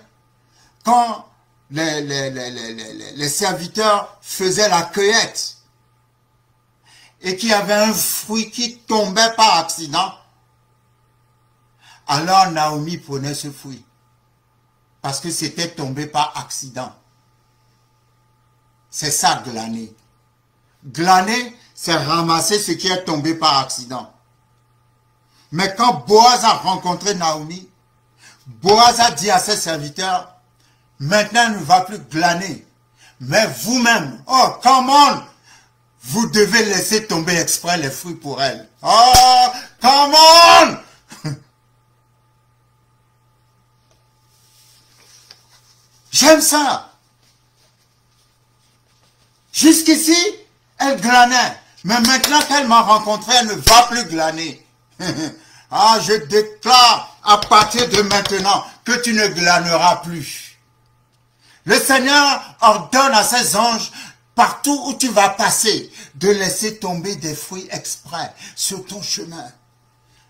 quand les serviteurs faisaient la cueillette et qu'il y avait un fruit qui tombait par accident, alors Naomi prenait ce fruit parce que c'était tombé par accident. C'est ça, glaner. Glaner, c'est ramasser ce qui est tombé par accident. Mais quand Boaz a rencontré Naomi, Boaz a dit à ses serviteurs, maintenant elle ne va plus glaner, mais vous-même, oh, come on, vous devez laisser tomber exprès les fruits pour elle. Oh, come on! J'aime ça. Jusqu'ici, elle glanait. Mais maintenant qu'elle m'a rencontré, elle ne va plus glaner. Ah, je déclare à partir de maintenant que tu ne glaneras plus. Le Seigneur ordonne à ses anges, partout où tu vas passer, de laisser tomber des fruits exprès sur ton chemin.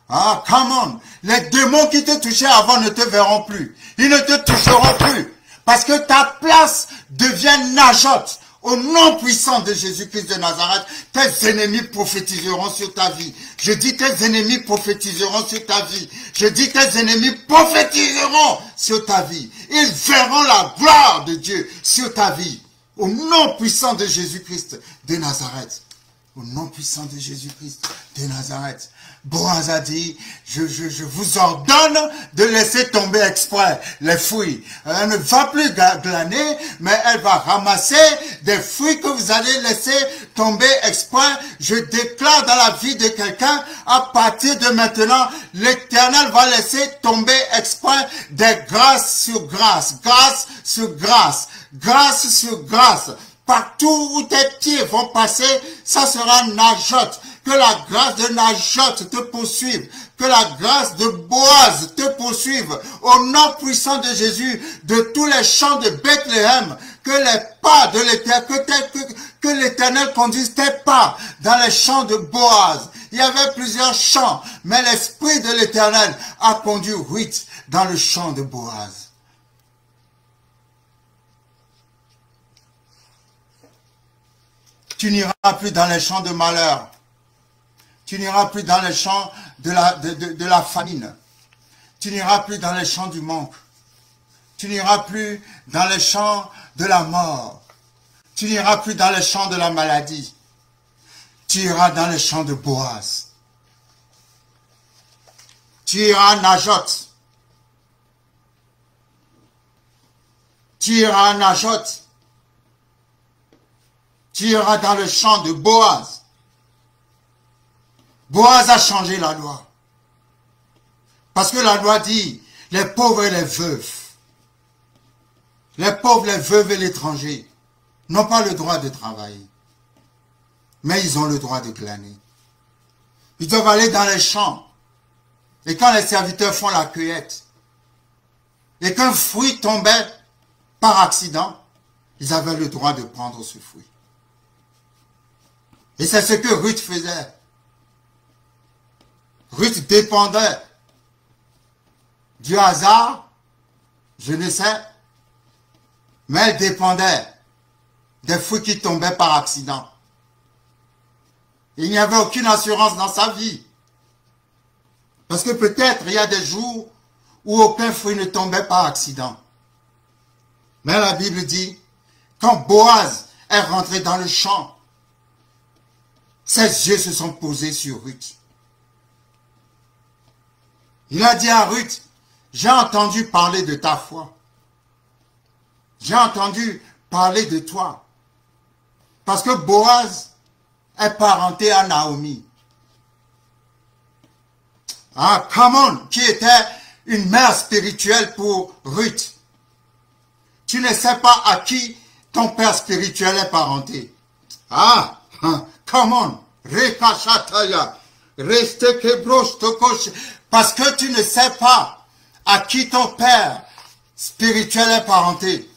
Ah, come on. Les démons qui te touchaient avant ne te verront plus. Ils ne te toucheront plus. Parce que ta place devient nageote. Au nom puissant de Jésus-Christ de Nazareth, tes ennemis prophétiseront sur ta vie. Je dis tes ennemis prophétiseront sur ta vie. Je dis tes ennemis prophétiseront sur ta vie. Ils verront la gloire de Dieu sur ta vie. Au nom puissant de Jésus-Christ de Nazareth. Au nom puissant de Jésus-Christ de Nazareth. Boaz a dit, je vous ordonne de laisser tomber exprès les fruits. Elle ne va plus glaner, mais elle va ramasser des fruits que vous allez laisser tomber exprès. Je déclare dans la vie de quelqu'un, à partir de maintenant, l'Éternel va laisser tomber exprès des grâces sur grâce, grâce sur grâce, grâce sur grâce. Partout où tes pieds vont passer, ça sera nageote. Que la grâce de Najoth te poursuive. Que la grâce de Boaz te poursuive. Au nom puissant de Jésus, de tous les champs de Bethléem, que les pas de l'Éternel, que l'Éternel conduise tes pas dans les champs de Boaz. Il y avait plusieurs champs, mais l'Esprit de l'Éternel a conduit Ruth dans le champ de Boaz. Tu n'iras plus dans les champs de malheur. Tu n'iras plus dans les champs de la famine. Tu n'iras plus dans les champs du manque. Tu n'iras plus dans les champs de la mort. Tu n'iras plus dans les champs de la maladie. Tu iras dans les champs de Boaz. Tu iras à Najoth. Tu iras à Najoth. Tu iras dans le champ de Boaz. Boaz a changé la loi. Parce que la loi dit, les pauvres et les veuves, et l'étranger, n'ont pas le droit de travailler. Mais ils ont le droit de glaner. Ils doivent aller dans les champs. Et quand les serviteurs font la cueillette, et qu'un fruit tombait par accident, ils avaient le droit de prendre ce fruit. Et c'est ce que Ruth faisait. Ruth dépendait du hasard, je ne sais, mais elle dépendait des fruits qui tombaient par accident. Il n'y avait aucune assurance dans sa vie. Parce que peut-être il y a des jours où aucun fruit ne tombait par accident. Mais la Bible dit, quand Boaz est rentré dans le champ, ses yeux se sont posés sur Ruth. Il a dit à Ruth, j'ai entendu parler de ta foi. J'ai entendu parler de toi. Parce que Boaz est parenté à Naomi. Ah, come on, qui était une mère spirituelle pour Ruth. Tu ne sais pas à qui ton père spirituel est parenté. Ah, come on, rekashataya, reste kebrosh tokosh. Parce que tu ne sais pas à qui ton père spirituel est parenté.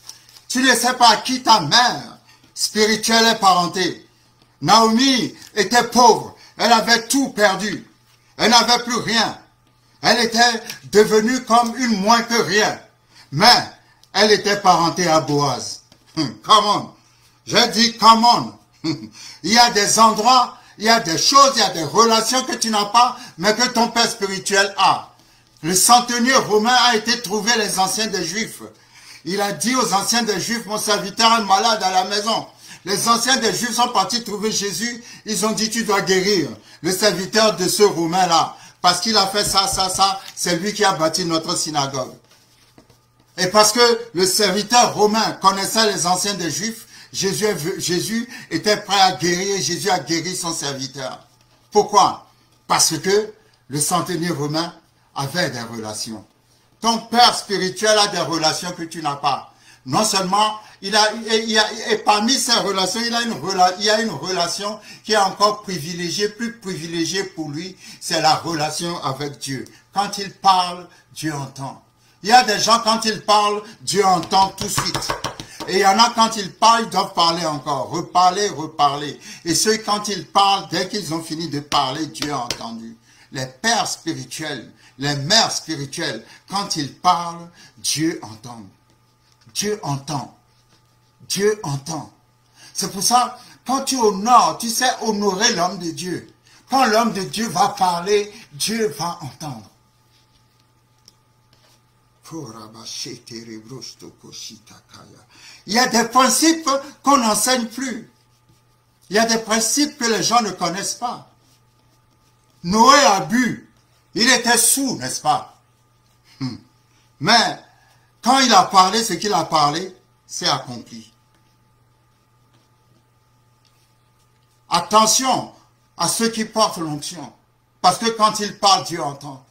Tu ne sais pas à qui ta mère spirituelle est parentée. Naomi était pauvre. Elle avait tout perdu. Elle n'avait plus rien. Elle était devenue comme une moins que rien. Mais elle était parentée à Boaz. Come on. Je dis come on. Il y a des endroits, il y a des choses, il y a des relations que tu n'as pas, mais que ton père spirituel a. Le centenier romain a été trouver les anciens des Juifs. Il a dit aux anciens des Juifs, mon serviteur est malade à la maison. Les anciens des Juifs sont partis trouver Jésus. Ils ont dit, tu dois guérir le serviteur de ce Romain-là. Parce qu'il a fait ça, ça, ça. C'est lui qui a bâti notre synagogue. Et parce que le serviteur romain connaissait les anciens des Juifs, Jésus était prêt à guérir. Jésus a guéri son serviteur. Pourquoi? Parce que le centenier romain avait des relations. Ton père spirituel a des relations que tu n'as pas. Non seulement, et parmi ces relations, il y a une relation qui est encore privilégiée, plus privilégiée pour lui, c'est la relation avec Dieu. Quand il parle, Dieu entend. Il y a des gens, quand ils parlent, Dieu entend tout de suite. Et il y en a, quand ils parlent, ils doivent parler encore, reparler, reparler. Et ceux, quand ils parlent, dès qu'ils ont fini de parler, Dieu a entendu. Les pères spirituels, les mères spirituelles, quand ils parlent, Dieu entend. Dieu entend. Dieu entend. C'est pour ça, quand tu honores, tu sais honorer l'homme de Dieu. Quand l'homme de Dieu va parler, Dieu va entendre. Il y a des principes qu'on n'enseigne plus. Il y a des principes que les gens ne connaissent pas. Noé a bu. Il était sourd, n'est-ce pas? Mais quand il a parlé, ce qu'il a parlé, c'est accompli. Attention à ceux qui portent l'onction. Parce que quand ils parlent, Dieu entend.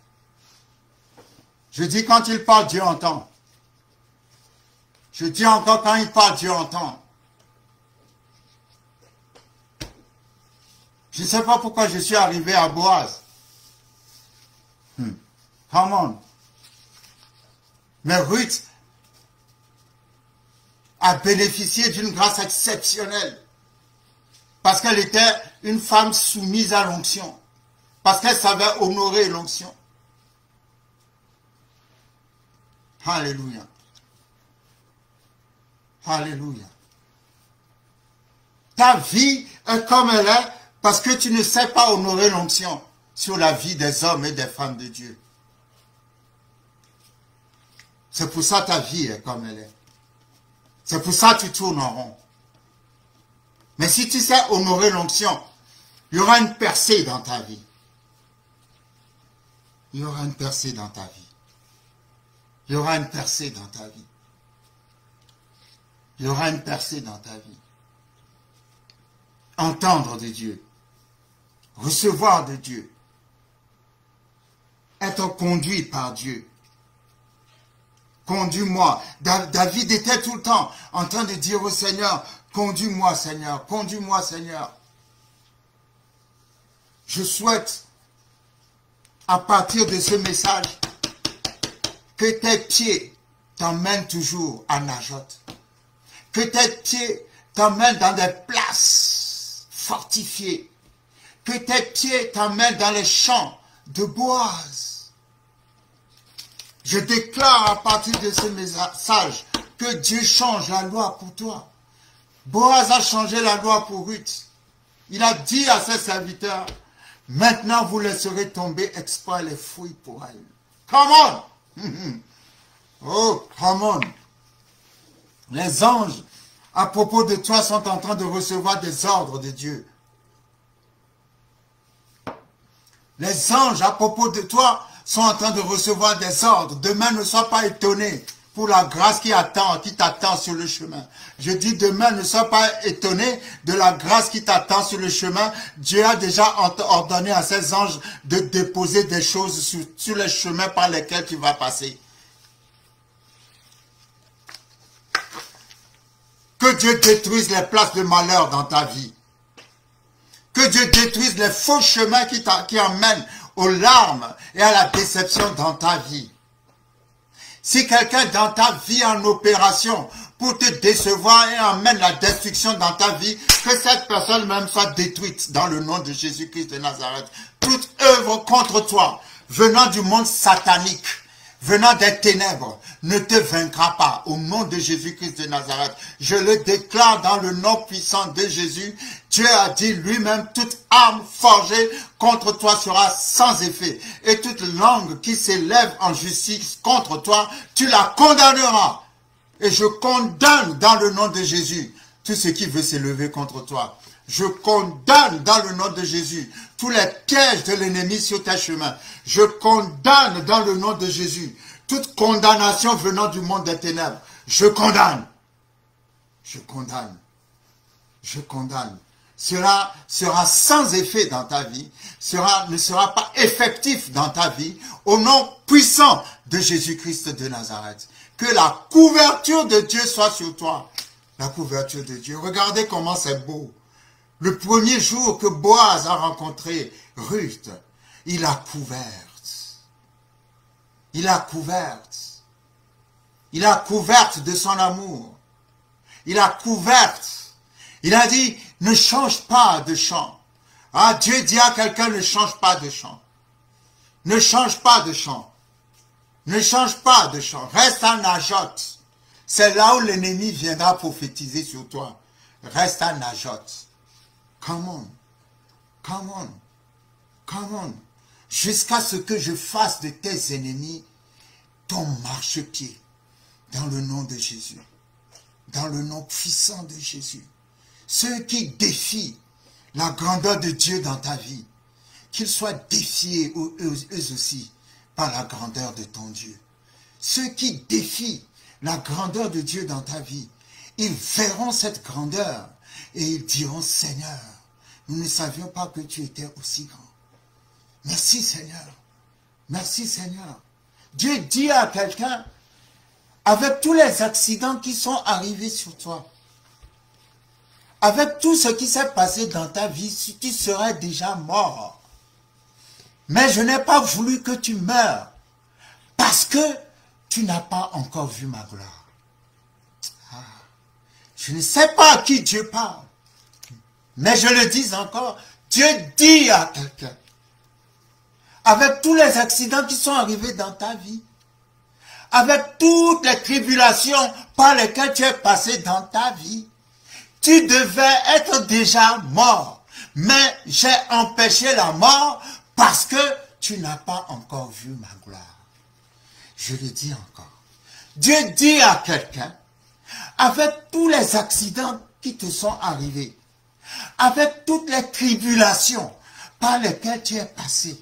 Je dis quand il parle, Dieu entend. Je dis encore quand il parle, Dieu entend. Je ne sais pas pourquoi je suis arrivé à Boaz. Come on. Mais Ruth a bénéficié d'une grâce exceptionnelle. Parce qu'elle était une femme soumise à l'onction. Parce qu'elle savait honorer l'onction. Alléluia. Alléluia. Ta vie est comme elle est parce que tu ne sais pas honorer l'onction sur la vie des hommes et des femmes de Dieu. C'est pour ça ta vie est comme elle est. C'est pour ça que tu tournes en rond. Mais si tu sais honorer l'onction, il y aura une percée dans ta vie. Il y aura une percée dans ta vie. Il y aura une percée dans ta vie. Il y aura une percée dans ta vie. Entendre de Dieu. Recevoir de Dieu. Être conduit par Dieu. Conduis-moi. David était tout le temps en train de dire au Seigneur, conduis-moi Seigneur, conduis-moi Seigneur. Je souhaite, à partir de ce message, que tes pieds t'emmènent toujours à Najot. Que tes pieds t'emmènent dans des places fortifiées. Que tes pieds t'emmènent dans les champs de Boaz. Je déclare à partir de ce message que Dieu change la loi pour toi. Boaz a changé la loi pour Ruth. Il a dit à ses serviteurs, maintenant vous laisserez tomber exprès les fruits pour elle. Come on! Oh, come on! Les anges, à propos de toi, sont en train de recevoir des ordres de Dieu. Les anges, à propos de toi, sont en train de recevoir des ordres. Demain, ne sois pas étonné pour la grâce qui t'attend sur le chemin. Je dis demain, ne sois pas étonné de la grâce qui t'attend sur le chemin. Dieu a déjà ordonné à ses anges de déposer des choses sur les chemins par lesquels tu vas passer. Que Dieu détruise les places de malheur dans ta vie. Que Dieu détruise les faux chemins qui emmènent aux larmes et à la déception dans ta vie. Si quelqu'un dans ta vie est en opération pour te décevoir et emmène la destruction dans ta vie, que cette personne même soit détruite dans le nom de Jésus-Christ de Nazareth. Toute œuvre contre toi venant du monde satanique, venant des ténèbres, ne te vaincra pas. Au nom de Jésus-Christ de Nazareth, je le déclare dans le nom puissant de Jésus. Dieu a dit lui-même, toute arme forgée contre toi sera sans effet. Et toute langue qui s'élève en justice contre toi, tu la condamneras. Et je condamne dans le nom de Jésus tout ce qui veut s'élever contre toi. Je condamne dans le nom de Jésus tous les pièges de l'ennemi sur tes chemins. Je condamne dans le nom de Jésus toute condamnation venant du monde des ténèbres. Je condamne. Je condamne. Je condamne. Cela sera sans effet dans ta vie. Ne sera pas effectif dans ta vie. Au nom puissant de Jésus-Christ de Nazareth. Que la couverture de Dieu soit sur toi. La couverture de Dieu. Regardez comment c'est beau. Le premier jour que Boaz a rencontré Ruth, il a couverte. Il a couverte. Il a couverte de son amour. Il a couverte. Il a dit, ne change pas de chant. Ah, Dieu dit à quelqu'un, ne change pas de chant. Ne change pas de chant. Ne change pas de chant. Reste en Najot. C'est là où l'ennemi viendra prophétiser sur toi. Reste en Najot. Come on, come on, come on. Jusqu'à ce que je fasse de tes ennemis ton marchepied. Dans le nom de Jésus. Dans le nom puissant de Jésus. Ceux qui défient la grandeur de Dieu dans ta vie, qu'ils soient défiés eux aussi par la grandeur de ton Dieu. Ceux qui défient la grandeur de Dieu dans ta vie, ils verront cette grandeur et ils diront, Seigneur, nous ne savions pas que tu étais aussi grand. Merci Seigneur. Merci Seigneur. Dieu dit à quelqu'un, avec tous les accidents qui sont arrivés sur toi, avec tout ce qui s'est passé dans ta vie, tu serais déjà mort. Mais je n'ai pas voulu que tu meures, parce que tu n'as pas encore vu ma gloire. Ah, je ne sais pas à qui Dieu parle, mais je le dis encore, Dieu dit à quelqu'un, avec tous les accidents qui sont arrivés dans ta vie, avec toutes les tribulations par lesquelles tu es passé dans ta vie, tu devais être déjà mort. Mais j'ai empêché la mort parce que tu n'as pas encore vu ma gloire. Je le dis encore. Dieu dit à quelqu'un, avec tous les accidents qui te sont arrivés, avec toutes les tribulations par lesquelles tu es passé,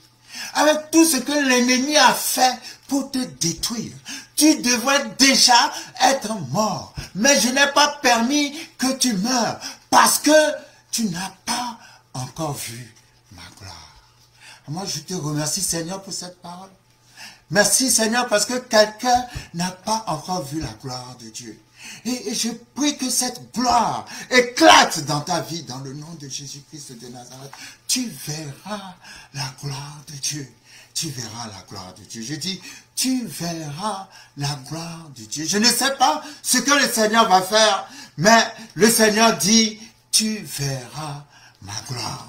avec tout ce que l'ennemi a fait pour te détruire, tu devrais déjà être mort. Mais je n'ai pas permis que tu meures parce que tu n'as pas encore vu ma gloire. Moi, je te remercie, Seigneur, pour cette parole. Merci, Seigneur, parce que quelqu'un n'a pas encore vu la gloire de Dieu. Et je prie que cette gloire éclate dans ta vie, dans le nom de Jésus-Christ de Nazareth. Tu verras la gloire de Dieu. Tu verras la gloire de Dieu. Je dis, tu verras la gloire de Dieu. Je ne sais pas ce que le Seigneur va faire, mais le Seigneur dit, tu verras ma gloire.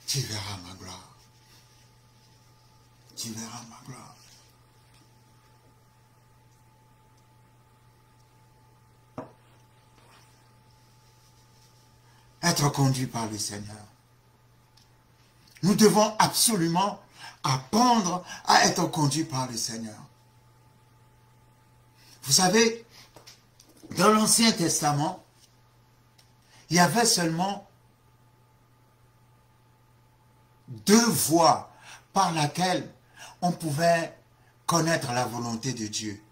Tu verras ma gloire. Tu verras ma gloire. Être conduit par le Seigneur. Nous devons absolument apprendre à être conduits par le Seigneur. Vous savez, dans l'Ancien Testament, il y avait seulement 2 voies par lesquelles on pouvait connaître la volonté de Dieu.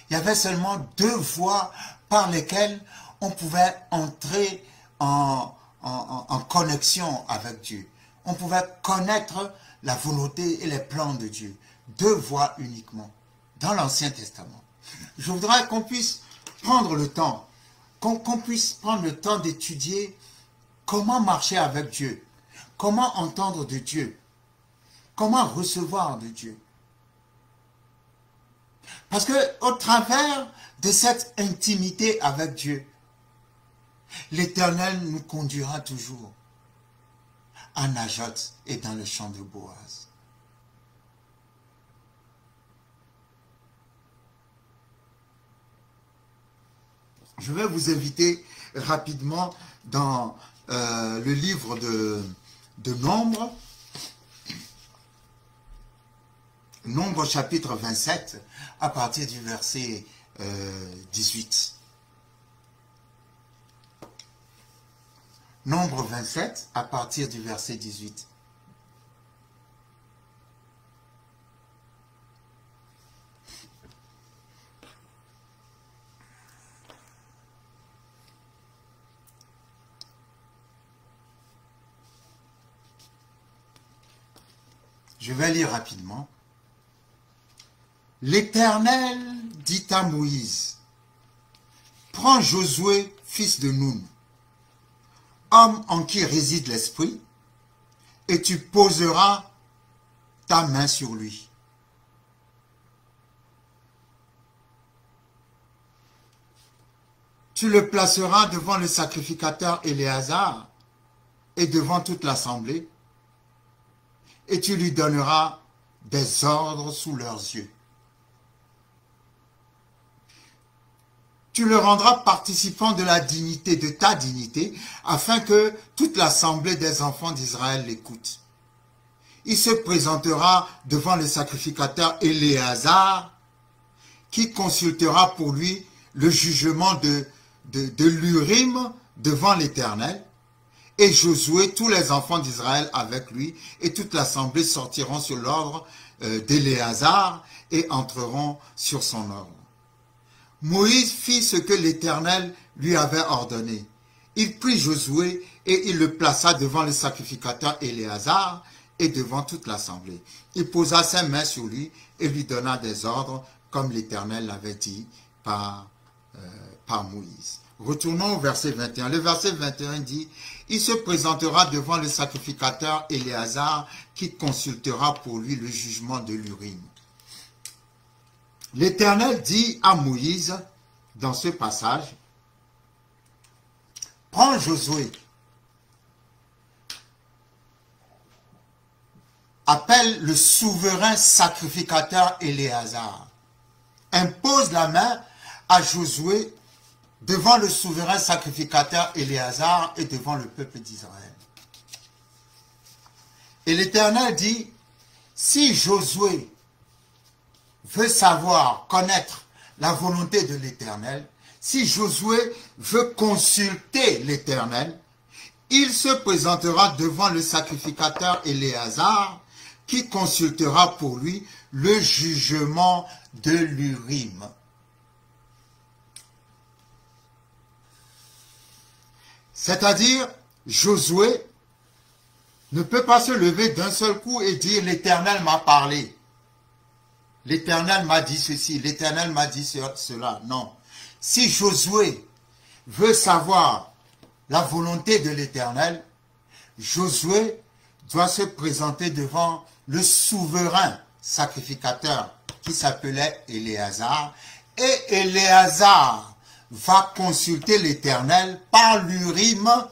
Il y avait seulement 2 voies par lesquelles on pouvait entrer en connexion avec Dieu. On pouvait connaître la volonté et les plans de Dieu. 2 voies uniquement dans l'Ancien Testament. Je voudrais qu'on puisse prendre le temps, qu'on puisse prendre le temps d'étudier comment marcher avec Dieu, comment entendre de Dieu, comment recevoir de Dieu. Parce que au travers de cette intimité avec Dieu, l'Éternel nous conduira toujours. à Najot et dans le champ de Boaz. Je vais vous inviter rapidement dans le livre de Nombre, Nombre chapitre 27, à partir du verset 18. Nombre 27, à partir du verset 18. Je vais lire rapidement. L'Éternel dit à Moïse, prends Josué, fils de Nun, homme en qui réside l'Esprit, et tu poseras ta main sur lui. Tu le placeras devant le sacrificateur Éléazar et devant toute l'assemblée, et tu lui donneras des ordres sous leurs yeux. Tu le rendras participant de la dignité, de ta dignité, afin que toute l'assemblée des enfants d'Israël l'écoute. Il se présentera devant le sacrificateur Éléazar, qui consultera pour lui le jugement de l'Urim devant l'Éternel, et Josué, tous les enfants d'Israël avec lui, et toute l'assemblée sortiront sur l'ordre d'Éléazar et entreront sur son ordre. Moïse fit ce que l'Éternel lui avait ordonné. Il prit Josué et il le plaça devant le sacrificateur Éléazar et devant toute l'assemblée. Il posa ses mains sur lui et lui donna des ordres comme l'Éternel l'avait dit par Moïse. Retournons au verset 21. Le verset 21 dit, « Il se présentera devant le sacrificateur Éléazar qui consultera pour lui le jugement de l'Urim. » L'Éternel dit à Moïse, dans ce passage, « Prends Josué, appelle le souverain sacrificateur Éléazar, impose la main à Josué devant le souverain sacrificateur Éléazar et devant le peuple d'Israël. » Et l'Éternel dit, « Si Josué veut savoir, connaître la volonté de l'Éternel, si Josué veut consulter l'Éternel, il se présentera devant le sacrificateur Éléazar qui consultera pour lui le jugement de l'Urim. » C'est-à-dire, Josué ne peut pas se lever d'un seul coup et dire « l'Éternel m'a parlé ». L'Éternel m'a dit ceci, l'Éternel m'a dit cela. Non. Si Josué veut savoir la volonté de l'Éternel, Josué doit se présenter devant le souverain sacrificateur qui s'appelait Éléazar. Et Éléazar va consulter l'Éternel par l'Urim.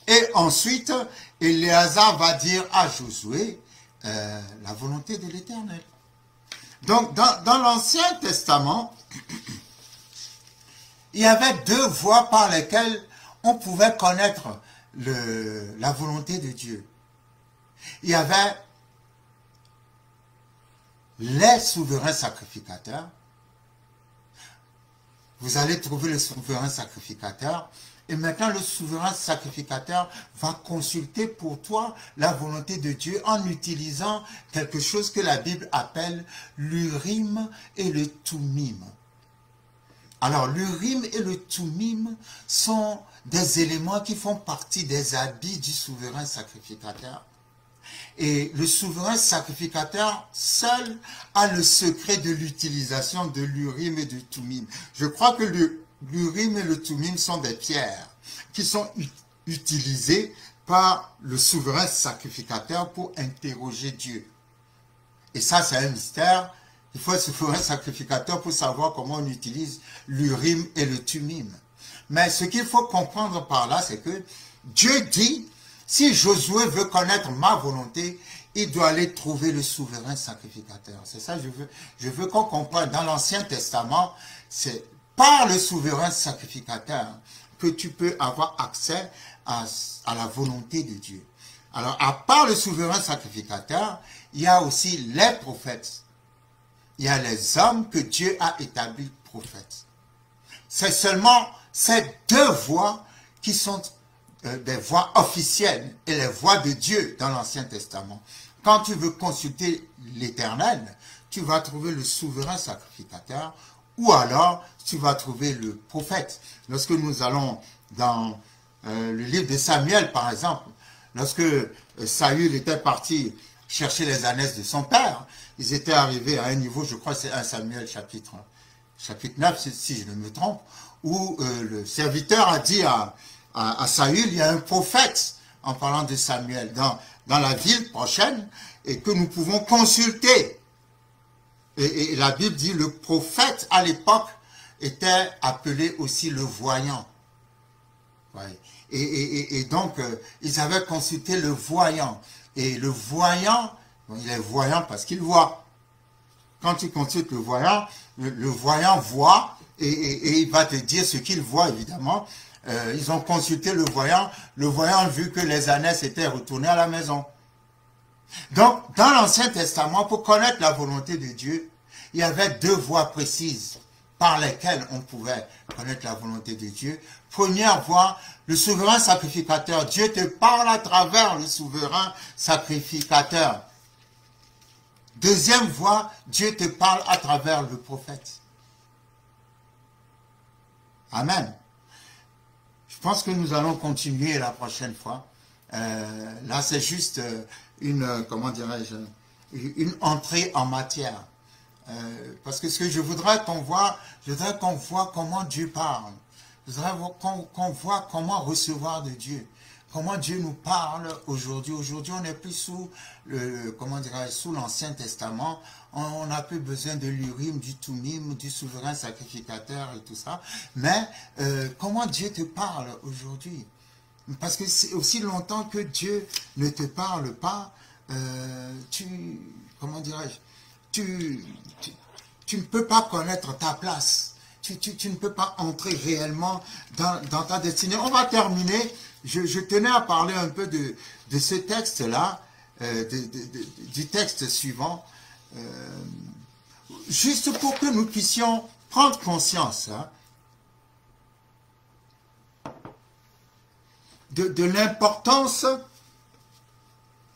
Et ensuite, Éléazar va dire à Josué la volonté de l'Éternel. Donc, dans l'Ancien Testament, il y avait deux voies par lesquelles on pouvait connaître la volonté de Dieu. Il y avait les souverains sacrificateurs. Vous allez trouver le souverain sacrificateur. Et maintenant, le souverain sacrificateur va consulter pour toi la volonté de Dieu en utilisant quelque chose que la Bible appelle l'Urim et le Thummim. Alors, l'Urim et le Thummim sont des éléments qui font partie des habits du souverain sacrificateur. Et le souverain sacrificateur seul a le secret de l'utilisation de l'Urim et du Thummim. Je crois que l'Urim et le Thummim sont des pierres qui sont utilisées par le souverain sacrificateur pour interroger Dieu. Et ça, c'est un mystère. Il faut un souverain sacrificateur pour savoir comment on utilise l'Urim et le Thummim. Mais ce qu'il faut comprendre par là, c'est que Dieu dit Si Josué veut connaître ma volonté, il doit aller trouver le souverain sacrificateur. C'est ça que je veux qu'on comprenne. Dans l'Ancien Testament, c'est par le souverain sacrificateur que tu peux avoir accès à la volonté de Dieu. Alors, à part le souverain sacrificateur, il y a aussi les prophètes. Il y a les hommes que Dieu a établis prophètes. C'est seulement ces deux voies qui sont des voies officielles et les voies de Dieu dans l'Ancien Testament. Quand tu veux consulter l'Éternel, tu vas trouver le souverain sacrificateur ou alors tu vas trouver le prophète. Lorsque nous allons dans le livre de Samuel, par exemple, lorsque Saül était parti chercher les ânesses de son père, ils étaient arrivés à un niveau, je crois que c'est 1 Samuel chapitre 9, si je ne me trompe, où le serviteur a dit à Saül, il y a un prophète, en parlant de Samuel, dans la ville prochaine, et que nous pouvons consulter. Et la Bible dit, le prophète, à l'époque, était appelé aussi le voyant. Ouais. Et donc, ils avaient consulté le voyant. Et le voyant, il est voyant parce qu'il voit. Quand tu consultes le voyant voit et il va te dire ce qu'il voit, évidemment. Ils ont consulté le voyant a vu que les ânesses étaient retournées à la maison. Donc, dans l'Ancien Testament, pour connaître la volonté de Dieu, il y avait deux voies précises par lesquelles on pouvait connaître la volonté de Dieu. Première voie, le souverain sacrificateur. Dieu te parle à travers le souverain sacrificateur. Deuxième voie, Dieu te parle à travers le prophète. Amen. Je pense que nous allons continuer la prochaine fois. Là, c'est juste comment dirais-je, une entrée en matière. Parce que ce que je voudrais qu'on voit, comment Dieu parle. Je voudrais qu'on voit comment recevoir de Dieu. Comment Dieu nous parle aujourd'hui. Aujourd'hui, on n'est plus sous sous l'Ancien Testament. On n'a plus besoin de l'Urim, du Thummim, du souverain sacrificateur et tout ça. Mais comment Dieu te parle aujourd'hui? Parce que c'est aussi longtemps que Dieu ne te parle pas, comment dirais-je, tu ne peux pas connaître ta place. Tu ne peux pas entrer réellement dans ta destinée. On va terminer. Je tenais à parler un peu de ce texte-là, du texte suivant, juste pour que nous puissions prendre conscience de l'importance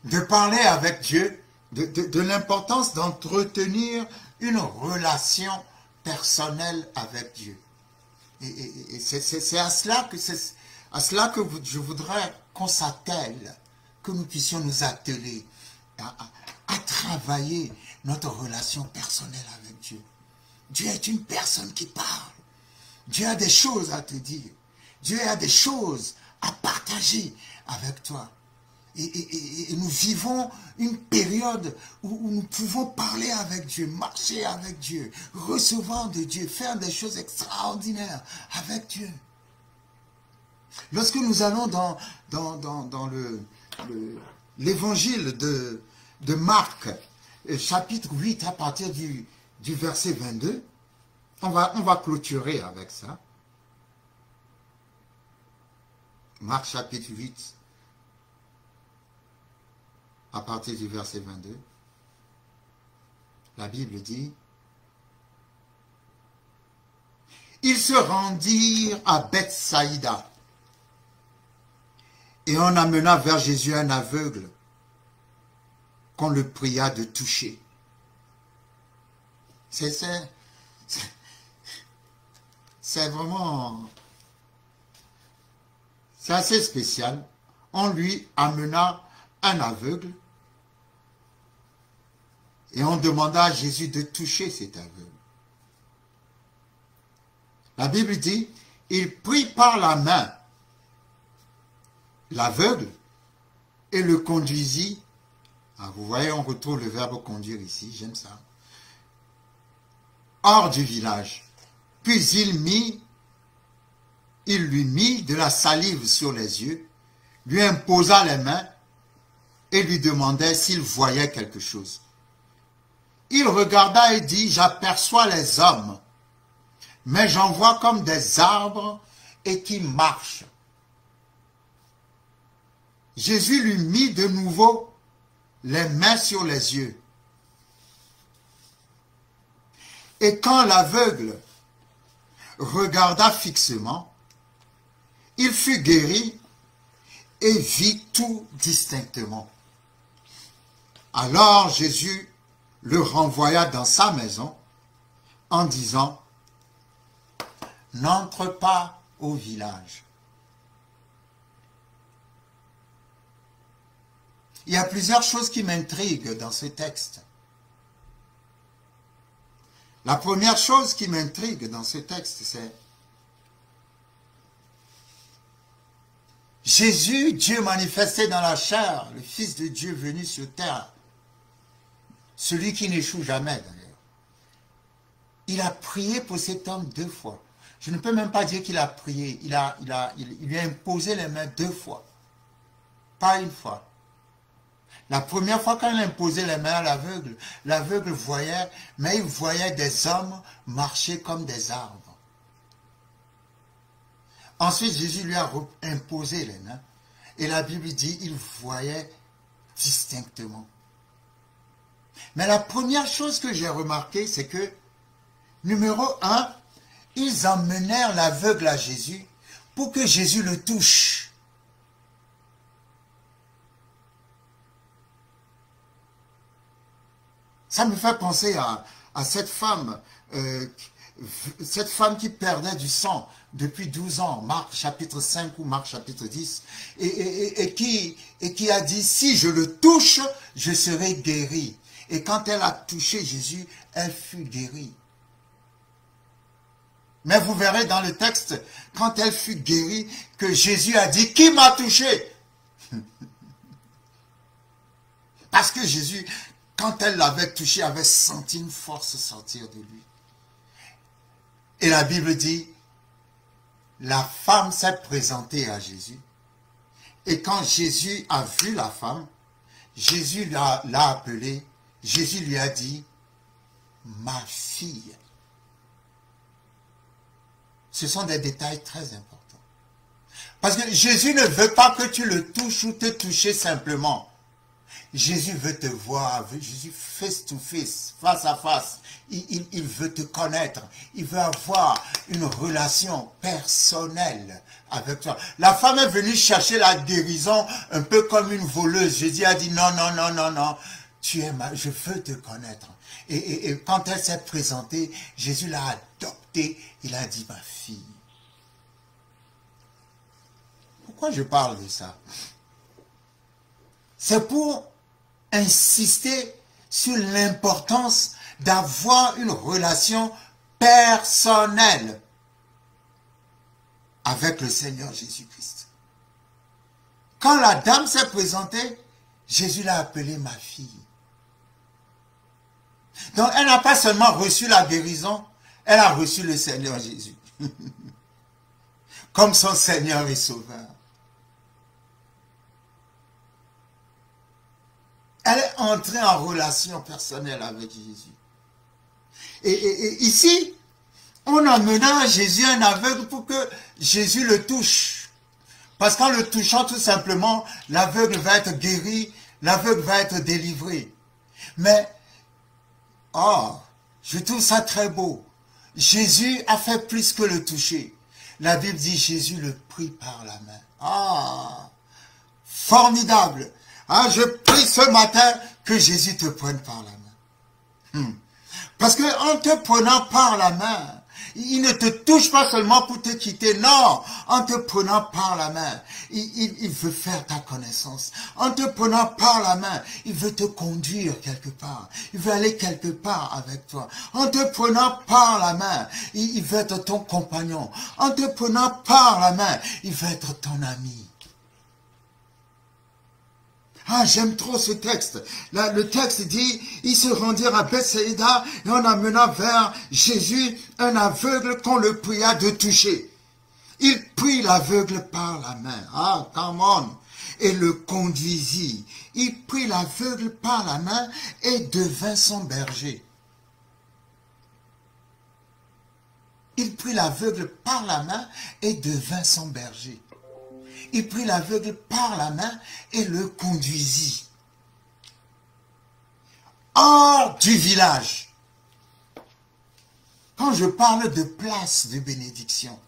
de parler avec Dieu, de l'importance d'entretenir une relation personnelle avec Dieu. Et c'est à cela que je voudrais qu'on s'attelle, que nous puissions nous atteler à travailler notre relation personnelle avec Dieu. Dieu est une personne qui parle. Dieu a des choses à te dire. Dieu a des choses à partager avec toi. Et nous vivons une période où nous pouvons parler avec Dieu, marcher avec Dieu, recevoir de Dieu, faire des choses extraordinaires avec Dieu. Lorsque nous allons dans l'évangile de Marc, chapitre 8, à partir du verset 22, on va clôturer avec ça. Marc chapitre 8, à partir du verset 22, la Bible dit, « Ils se rendirent à Bethsaïda, et on amena vers Jésus un aveugle, qu'on le pria de toucher. » C'est vraiment... C'est assez spécial. On lui amena un aveugle et on demanda à Jésus de toucher cet aveugle. La Bible dit, il prit par la main l'aveugle et le conduisit. Ah, vous voyez, on retrouve le verbe conduire ici, j'aime ça. Hors du village. Puis il lui mit de la salive sur les yeux, lui imposa les mains et lui demandait s'il voyait quelque chose. Il regarda et dit, j'aperçois les hommes, mais j'en vois comme des arbres et qui marchent. Jésus lui mit de nouveau les mains sur les yeux. Et quand l'aveugle regarda fixement, il fut guéri et vit tout distinctement. Alors Jésus le renvoya dans sa maison en disant, « N'entre pas au village. » Il y a plusieurs choses qui m'intriguent dans ce texte. La première chose qui m'intrigue dans ce texte, c'est Jésus, Dieu manifesté dans la chair, le Fils de Dieu venu sur terre, celui qui n'échoue jamais d'ailleurs. Il a prié pour cet homme 2 fois. Je ne peux même pas dire qu'il a prié, il lui a imposé les mains 2 fois, pas une fois. La première fois quand il a imposé les mains à l'aveugle, l'aveugle voyait, mais il voyait des hommes marcher comme des arbres. Ensuite, Jésus lui a imposé les mains. Et la Bible dit, il voyait distinctement. Mais la première chose que j'ai remarqué, c'est que, numéro 1, ils emmenèrent l'aveugle à Jésus pour que Jésus le touche. Ça me fait penser à cette femme qui perdait du sang depuis 12 ans, Marc chapitre 5 ou Marc chapitre 10, et qui a dit, si je le touche, je serai guéri. Et quand elle a touché Jésus, elle fut guérie. Mais vous verrez dans le texte, quand elle fut guérie, que Jésus a dit, qui m'a touché? Parce que Jésus, quand elle l'avait touché, avait senti une force sortir de lui. Et la Bible dit, la femme s'est présentée à Jésus. Et quand Jésus a vu la femme, Jésus l'a appelée, Jésus lui a dit, ma fille. Ce sont des détails très importants. Parce que Jésus ne veut pas que tu le touches ou te toucher simplement. Jésus veut te voir, Jésus face to face, face à face. Il veut te connaître, il veut avoir une relation personnelle avec toi. La femme est venue chercher la guérison un peu comme une voleuse. Jésus a dit non, non, non, non, non, je veux te connaître. Et quand elle s'est présentée, Jésus l'a adoptée, il a dit ma fille. Pourquoi je parle de ça? C'est pour insister sur l'importance d'avoir une relation personnelle avec le Seigneur Jésus-Christ. Quand la dame s'est présentée, Jésus l'a appelée ma fille. Donc elle n'a pas seulement reçu la guérison, elle a reçu le Seigneur Jésus comme son Seigneur et Sauveur. Elle est entrée en relation personnelle avec Jésus. Et ici, on emmena Jésus un aveugle pour que Jésus le touche. Parce qu'en le touchant tout simplement, l'aveugle va être guéri, l'aveugle va être délivré. Mais, je trouve ça très beau. Jésus a fait plus que le toucher. La Bible dit Jésus le prit par la main. Formidable. Je prie ce matin que Jésus te prenne par la main. Parce qu'en te prenant par la main, il ne te touche pas seulement pour te quitter. Non, en te prenant par la main, il veut faire ta connaissance. En te prenant par la main, il veut te conduire quelque part. Il veut aller quelque part avec toi. En te prenant par la main, il veut être ton compagnon. En te prenant par la main, il veut être ton ami. J'aime trop ce texte. Là, le texte dit, ils se rendirent à Bethsaïda et on amena vers Jésus un aveugle qu'on le pria de toucher. Il prit l'aveugle par la main. Come on. et le conduisit. Il prit l'aveugle par la main et devint son berger. Il prit l'aveugle par la main et devint son berger. Il prit l'aveugle par la main et le conduisit hors du village. Quand je parle de place de bénédiction,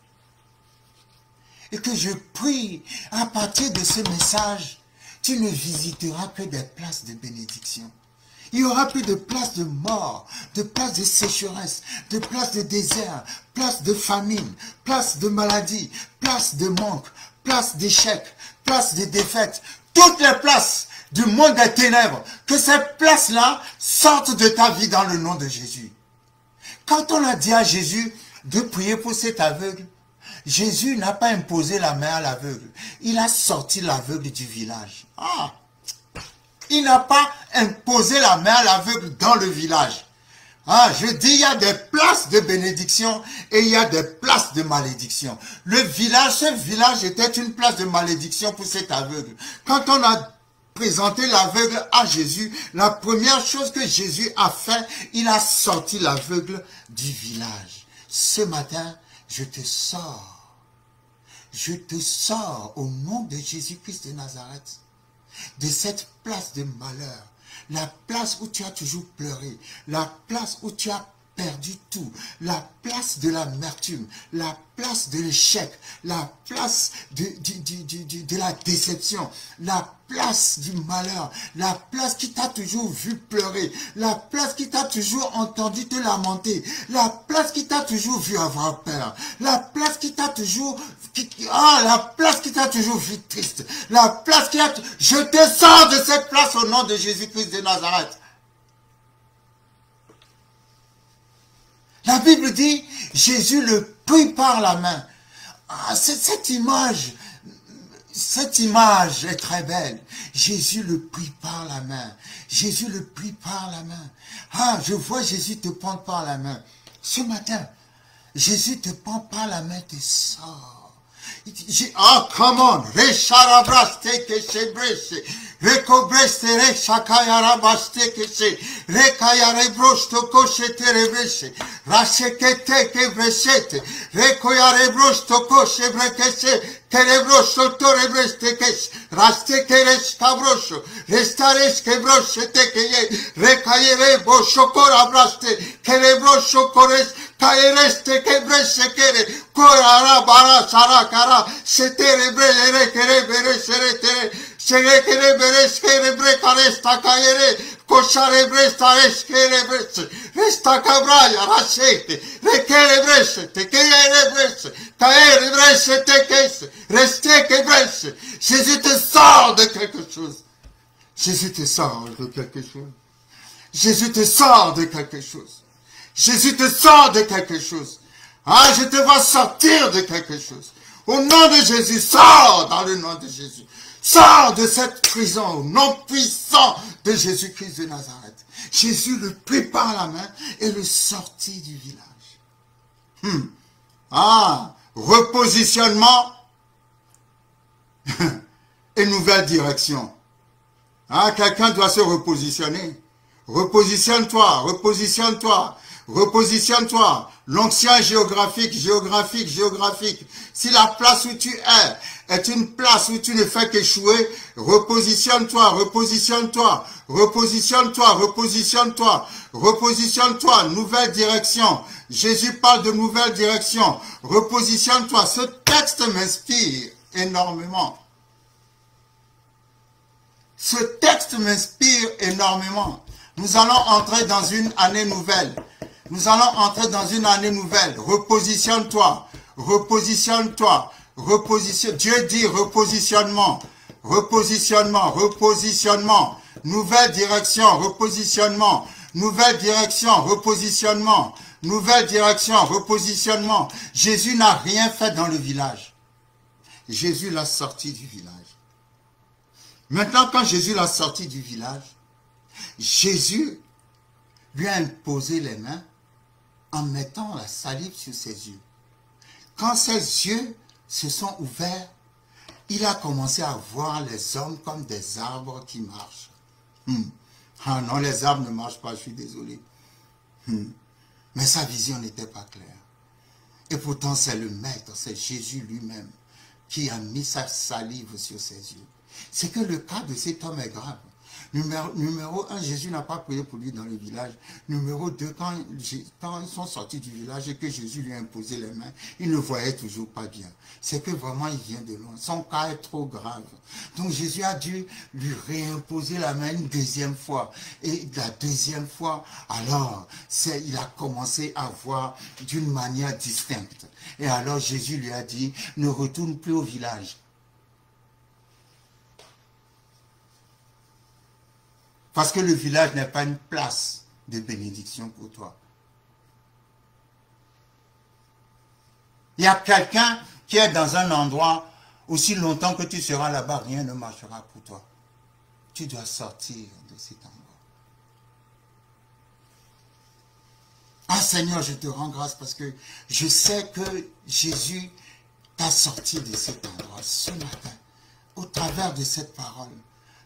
et que je prie à partir de ce message, tu ne visiteras que des places de bénédiction. Il n'y aura plus de place de mort, de place de sécheresse, de place de désert, place de famine, place de maladie, place de manque, place d'échec, place de défaite. Toutes les places du monde des ténèbres, que ces places-là sortent de ta vie dans le nom de Jésus. Quand on a dit à Jésus de prier pour cet aveugle, Jésus n'a pas imposé la main à l'aveugle. Il a sorti l'aveugle du village. Ah! Il n'a pas imposé la main à l'aveugle dans le village. Ah, je dis, il y a des places de bénédiction et il y a des places de malédiction. Le village, ce village était une place de malédiction pour cet aveugle. Quand on a présenté l'aveugle à Jésus, la première chose que Jésus a fait, il a sorti l'aveugle du village. Ce matin, je te sors au nom de Jésus-Christ de Nazareth, de cette place de malheur, la place où tu as toujours pleuré, la place où tu as perdu tout, la place de l'amertume, la place de l'échec, la place de la déception, la place du malheur, la place qui t'a toujours vu pleurer, la place qui t'a toujours entendu te lamenter, la place qui t'a toujours vu avoir peur, la place qui t'a toujours la place qui t'a toujours vu triste, la place qui a... Je te sors de cette place au nom de Jésus-Christ de Nazareth. La Bible dit, Jésus le prit par la main. Ah, cette image est très belle. Jésus le prit par la main. Jésus le prit par la main. Ah, je vois Jésus te prendre par la main. Ce matin, Jésus te prend par la main, te sort. Ah, come on. Recharabraste que se brese. Recobreste rechakayarabaste que se. Recayarebrosto coche terebrese. Rachekete que bresete. Recoyarebrosto coche brekese. Terebroso torebreste que se. Raste que res cabroso. Restares que brosete que ye. Recayere bosocorabraste. Kerebroso cores. Caereste que brese quere. Corara bara sarakara. Se terebre querebere seretere. Sere querebere skerebre caresta caere. Cosarebre stares querebre. Resta cabraya rasete. Requerebrese. Te querebrese. Caerebrese te quese. Reste quebrese. Jésus te sort de quelque chose. Jésus te sort de quelque chose. Jésus te sort de quelque chose. Jésus te sort de quelque chose. Ah, je te vois sortir de quelque chose. Au nom de Jésus, sors dans le nom de Jésus. Sors de cette prison au nom puissant de Jésus-Christ de Nazareth. Jésus le prit par la main et le sortit du village. Ah, repositionnement et nouvelle direction. Ah, quelqu'un doit se repositionner. Repositionne-toi, repositionne-toi. Repositionne-toi. L'onction géographique. Si la place où tu es est une place où tu ne fais qu'échouer, repositionne-toi, repositionne-toi, repositionne-toi, repositionne-toi, repositionne-toi, nouvelle direction. Jésus parle de nouvelle direction. Repositionne-toi. Ce texte m'inspire énormément. Ce texte m'inspire énormément. Nous allons entrer dans une année nouvelle. Nous allons entrer dans une année nouvelle. Repositionne-toi. Repositionne-toi. Repositionne. Dieu dit repositionnement. Repositionnement. Repositionnement. Nouvelle direction. Repositionnement. Nouvelle direction. Repositionnement. Nouvelle direction. Repositionnement. Jésus n'a rien fait dans le village. Jésus l'a sorti du village. Maintenant, quand Jésus l'a sorti du village, Jésus lui a imposé les mains en mettant la salive sur ses yeux. Quand ses yeux se sont ouverts, il a commencé à voir les hommes comme des arbres qui marchent. Ah non, les arbres ne marchent pas, je suis désolé. Mais sa vision n'était pas claire. Et pourtant, c'est le Maître, c'est Jésus lui-même qui a mis sa salive sur ses yeux. C'est que le cas de cet homme est grave. Numéro 1, Jésus n'a pas prié pour lui dans le village. Numéro 2, quand ils sont sortis du village et que Jésus lui a imposé les mains, il ne voyait toujours pas bien. C'est que vraiment il vient de loin. Son cas est trop grave. Donc Jésus a dû lui réimposer la main une deuxième fois. Et la deuxième fois, alors, il a commencé à voir d'une manière distincte. Et alors Jésus lui a dit, ne retourne plus au village. Parce que le village n'est pas une place de bénédiction pour toi. Il y a quelqu'un qui est dans un endroit, aussi longtemps que tu seras là-bas, rien ne marchera pour toi. Tu dois sortir de cet endroit. Ah Seigneur, je te rends grâce parce que je sais que Jésus t'a sorti de cet endroit ce matin, au travers de cette parole.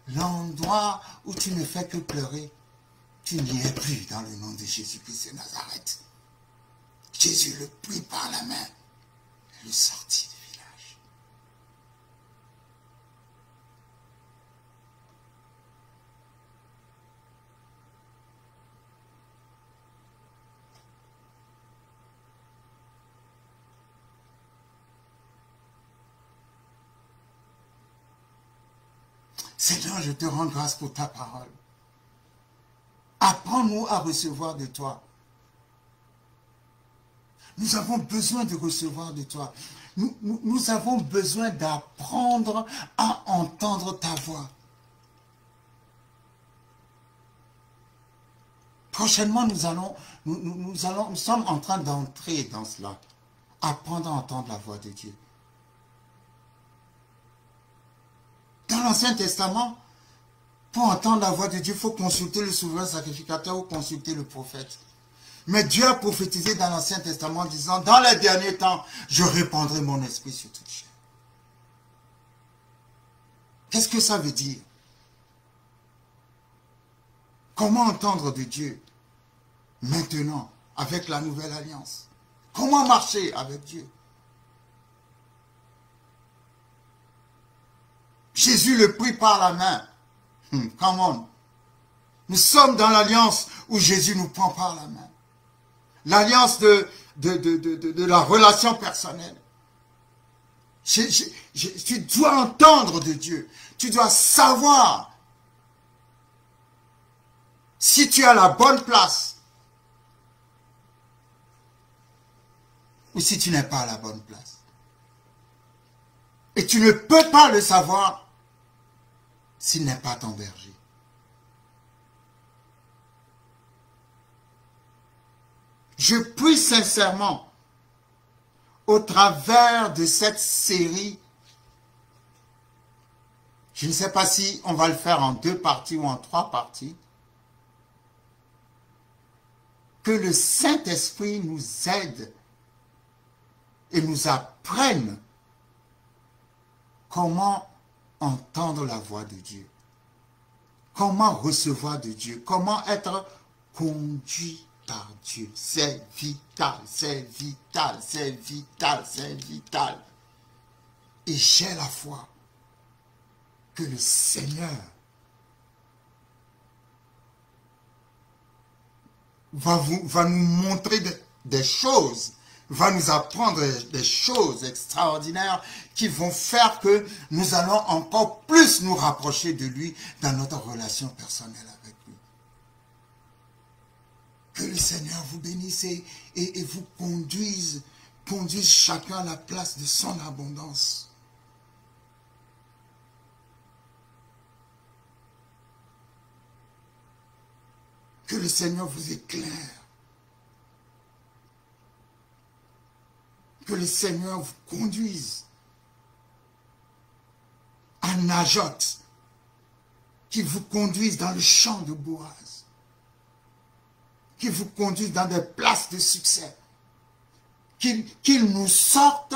L'endroit où tu ne fais que pleurer, tu n'y es plus dans le nom de Jésus-Christ de Nazareth. Jésus le prit par la main et le sortit du village. Seigneur, je te rends grâce pour ta parole. Apprends-nous à recevoir de toi. Nous avons besoin de recevoir de toi. Nous avons besoin d'apprendre à entendre ta voix. Prochainement, nous sommes en train d'entrer dans cela. Apprendre à entendre la voix de Dieu. Dans l'Ancien Testament, pour entendre la voix de Dieu, il faut consulter le souverain sacrificateur ou consulter le prophète. Mais Dieu a prophétisé dans l'Ancien Testament en disant, dans les derniers temps, je répandrai mon esprit sur toute chair. Qu'est-ce que ça veut dire? Comment entendre de Dieu maintenant, avec la nouvelle alliance? Comment marcher avec Dieu? Jésus le prit par la main. Come on. Nous sommes dans l'alliance où Jésus nous prend par la main. L'alliance de la relation personnelle. Tu dois entendre de Dieu. Tu dois savoir si tu as la bonne place ou si tu n'es pas à la bonne place. Et tu ne peux pas le savoir s'il n'est pas ton berger. Je prie sincèrement, au travers de cette série, je ne sais pas si on va le faire en 2 parties ou en 3 parties, que le Saint-Esprit nous aide et nous apprenne comment entendre la voix de Dieu, comment recevoir de Dieu, comment être conduit par Dieu. C'est vital, c'est vital, c'est vital, c'est vital. Et j'ai la foi que le Seigneur va nous montrer des choses, va nous apprendre des choses extraordinaires qui vont faire que nous allons encore plus nous rapprocher de lui dans notre relation personnelle avec lui. Que le Seigneur vous bénisse et vous conduise chacun à la place de son abondance. Que le Seigneur vous éclaire. Que le Seigneur vous conduise à Najot, qui vous conduise dans le champ de Boaz, qui vous conduise dans des places de succès, qu'il nous sorte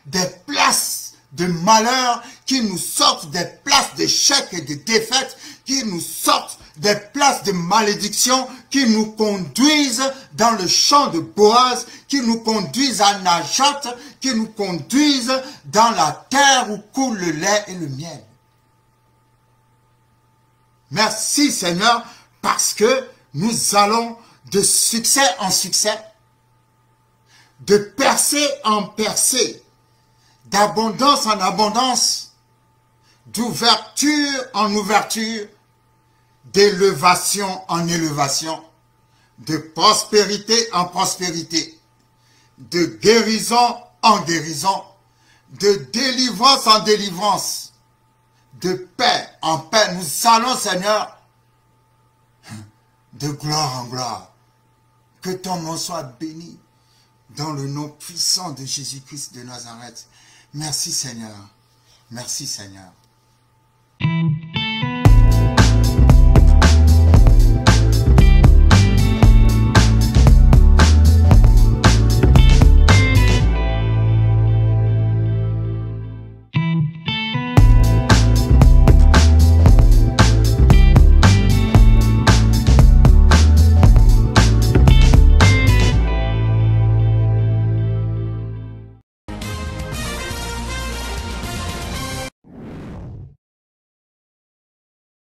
des places de malheur, qui nous sortent des places d'échec et de défaite, qui nous sortent des places de malédiction, qui nous conduisent dans le champ de Boaz, qui nous conduisent à Najat, qui nous conduisent dans la terre où coule le lait et le miel. Merci Seigneur, parce que nous allons de succès en succès, de percée en percée, d'abondance en abondance, d'ouverture en ouverture, d'élévation en élévation, de prospérité en prospérité, de guérison en guérison, de délivrance en délivrance, de paix en paix. Nous allons, Seigneur, de gloire en gloire. Que ton nom soit béni dans le nom puissant de Jésus-Christ de Nazareth. Merci Seigneur. Merci Seigneur.